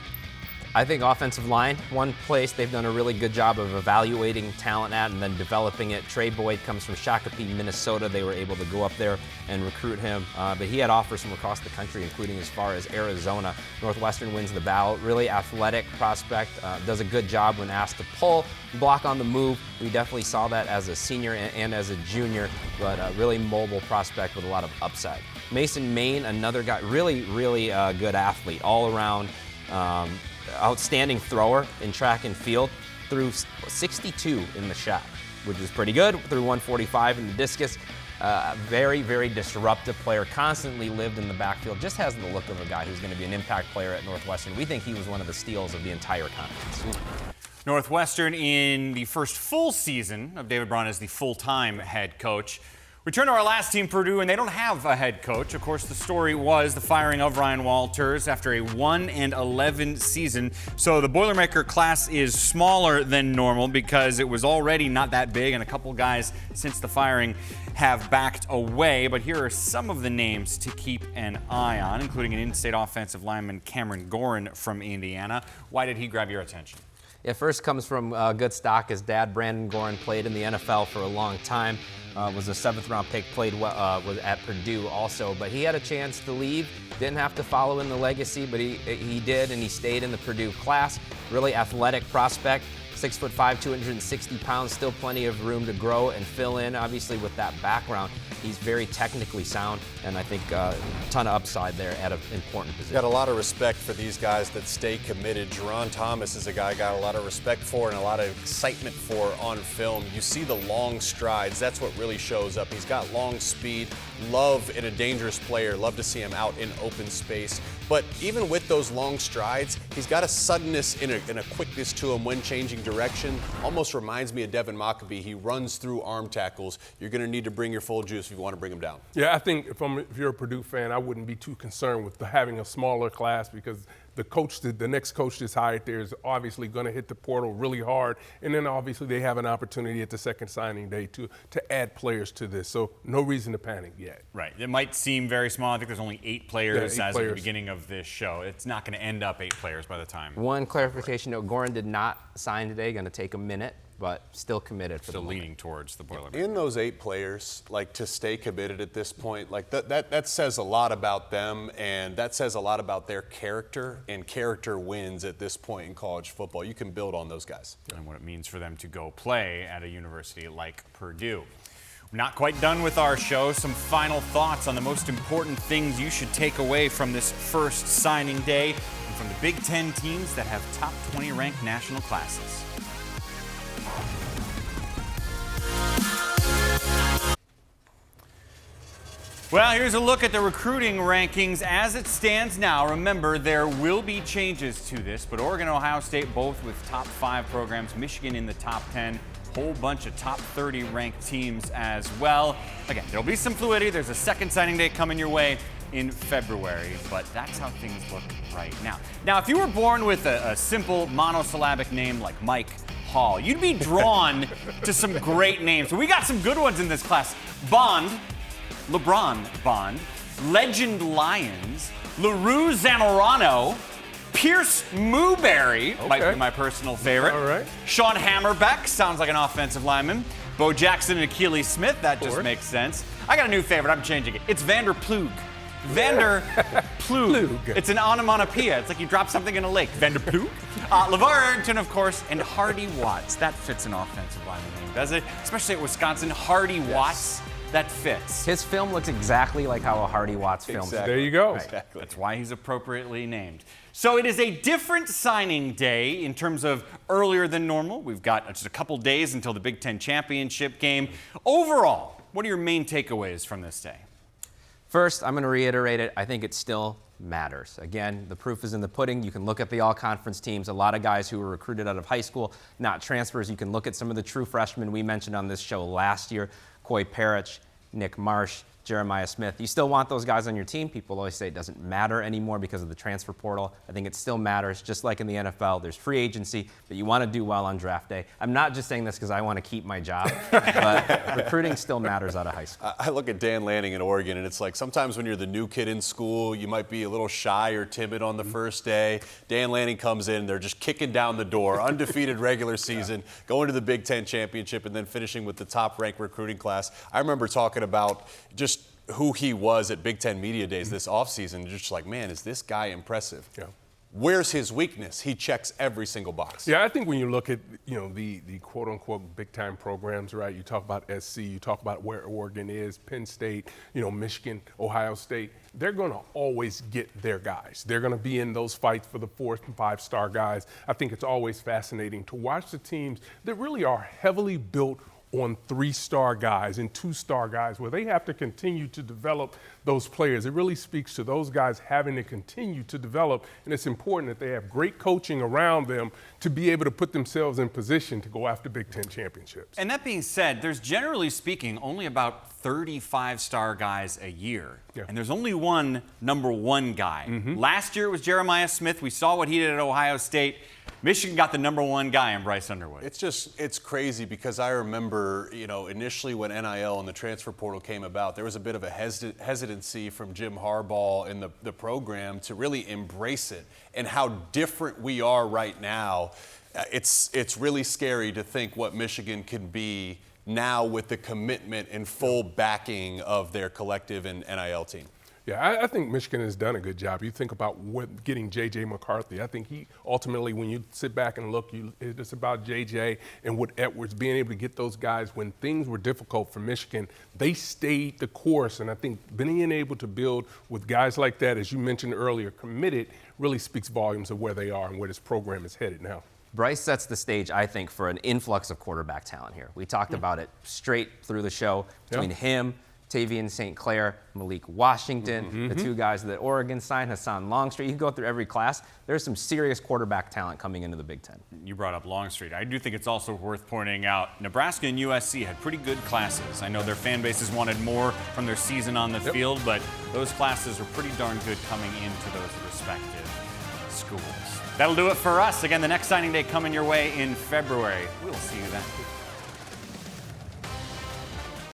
I think offensive line, one place they've done a really good job of evaluating talent at and then developing it. Trey Boyd comes from Shakopee, Minnesota. They were able to go up there and recruit him, but he had offers from across the country, including as far as Arizona. Northwestern wins the battle. Really athletic prospect, does a good job when asked to pull, block on the move. We definitely saw that as a senior and as a junior, but a really mobile prospect with a lot of upside. Mason Main, another guy, really, really good athlete, all around. Outstanding thrower in track and field, threw 62 in the shot, which is pretty good, threw 145 in the discus. Very, very disruptive player, constantly lived in the backfield, just has the look of a guy who's going to be an impact player at Northwestern. We think he was one of the steals of the entire conference. Northwestern in the first full season of David Braun as the full-time head coach We turn to our last team, Purdue, and they don't have a head coach. Of course, the story was the firing of Ryan Walters after a 1-11 season. So the Boilermaker class is smaller than normal because it was already not that big, and a couple guys since the firing have backed away. But here are some of the names to keep an eye on, including an in-state offensive lineman, Cameron Gorin from Indiana. Why did he grab your attention? Yeah, first comes from good stock. His dad, Brandon Gorin, played in the NFL for a long time. Was a 7th-round pick, was at Purdue also. But he had a chance to leave. Didn't have to follow in the legacy, but he did, and he stayed in the Purdue class. Really athletic prospect. 6'5", 260 pounds, still plenty of room to grow and fill in. Obviously, with that background, he's very technically sound, and I think a ton of upside there at an important position. Got a lot of respect for these guys that stay committed. Jerron Thomas is a guy I got a lot of respect for and a lot of excitement for on film. You see the long strides. That's what really shows up. He's got long speed. Love in a dangerous player. Love to see him out in open space. But even with those long strides, he's got a suddenness and a quickness to him when changing direction. Almost reminds me of Devin Mockabee. He runs through arm tackles. You're going to need to bring your full juice if you want to bring him down. Yeah, I think if you're a Purdue fan, I wouldn't be too concerned with having a smaller class because the next coach that's hired there is obviously going to hit the portal really hard, and then obviously they have an opportunity at the second signing day to add players to this. So no reason to panic yet. Right. It might seem very small. I think there's only 8 players as of the beginning of this show. It's not going to end up 8 players by the time. One clarification note: Gorin did not sign today. Going to take a minute, but still committed for still the leaning towards the Boilermakers. In those 8 players, like to stay committed at this point, like that says a lot about them, and that says a lot about their character, and character wins at this point in college football. You can build on those guys. And what it means for them to go play at a university like Purdue. We're not quite done with our show. Some final thoughts on the most important things you should take away from this first signing day and from the Big Ten teams that have top 20 ranked national classes. Well, here's a look at the recruiting rankings as it stands now. Remember, there will be changes to this, but Oregon and Ohio State both with top 5 programs, Michigan in the top 10, whole bunch of top 30 ranked teams as well. Again, there'll be some fluidity. There's a second signing day coming your way in February, but that's how things look right now. Now, if you were born with a simple monosyllabic name like Mike Hall, you'd be drawn to some great names. So we got some good ones in this class. Bond, LeBron Bond, Legend Lyons, LaRue Zamorano, Pierce Mooberry, might be my personal favorite. All right. Sean Hammerbeck, sounds like an offensive lineman. Bo Jackson and Achilles Smith, that just makes sense. I got a new favorite, I'm changing it. It's Vander Plug. Vander Plug. It's an onomatopoeia. It's like you drop something in a lake. Vander Plug. LeVar Arrington, of course, and Hardy Watts. That fits an offensive lineman name, does it? Especially at Wisconsin, Hardy Watts. That fits. His film looks exactly like how a Hardy Watts film. There you go. Right. Exactly. That's why he's appropriately named. So it is a different signing day in terms of earlier than normal. We've got just a couple days until the Big Ten championship game. Overall, what are your main takeaways from this day? First, I'm going to reiterate it. I think it still matters. Again, the proof is in the pudding. You can look at the all-conference teams. A lot of guys who were recruited out of high school, not transfers. You can look at some of the true freshmen we mentioned on this show last year. Coy Parrish, Nick Marsh, Jeremiah Smith. You still want those guys on your team. People always say it doesn't matter anymore because of the transfer portal. I think it still matters, just like in the NFL. There's free agency, but you want to do well on draft day. I'm not just saying this because I want to keep my job, but recruiting still matters out of high school. I look at Dan Lanning in Oregon, and it's like sometimes when you're the new kid in school, you might be a little shy or timid on the first day. Dan Lanning comes in, they're just kicking down the door, undefeated regular season, going to the Big Ten championship, and then finishing with the top-ranked recruiting class. I remember talking about just who he was at Big Ten Media Days this offseason, just like, man, is this guy impressive? Yeah. Where's his weakness? He checks every single box. Yeah, I think when you look at, the quote-unquote big-time programs, right, you talk about SC, you talk about where Oregon is, Penn State, Michigan, Ohio State, they're going to always get their guys. They're going to be in those fights for the 4- and 5-star guys. I think it's always fascinating to watch the teams that really are heavily built on 3-star guys and 2-star guys, where they have to continue to develop those players. It really speaks to those guys having to continue to develop, and it's important that they have great coaching around them to be able to put themselves in position to go after Big Ten championships. And that being said, there's generally speaking only about 35-star guys a year. Yeah. And there's only one number 1 guy. Last year it was Jeremiah Smith. We saw what he did at Ohio State. Michigan got the number 1 guy in Bryce Underwood. It's crazy because I remember, initially when NIL and the transfer portal came about, there was a bit of a hesitancy from Jim Harbaugh and the program to really embrace it. And how different we are right now, it's really scary to think what Michigan can be now with the commitment and full backing of their collective and NIL team. Yeah, I think Michigan has done a good job. You think about getting J.J. McCarthy. I think he ultimately, when you sit back and look, it's about J.J. and Wood Edwards being able to get those guys when things were difficult for Michigan. They stayed the course, and I think being able to build with guys like that, as you mentioned earlier, committed, really speaks volumes of where they are and where this program is headed now. Bryce sets the stage, I think, for an influx of quarterback talent here. We talked about it straight through the show between him, Tavian St. Clair, Malik Washington, the 2 guys that Oregon signed, Hassan Longstreet. You can go through every class. There's some serious quarterback talent coming into the Big Ten. You brought up Longstreet. I do think it's also worth pointing out Nebraska and USC had pretty good classes. I know their fan bases wanted more from their season on the field, but those classes were pretty darn good coming into those respective schools. That'll do it for us. Again, the next signing day coming your way in February. We'll see you then.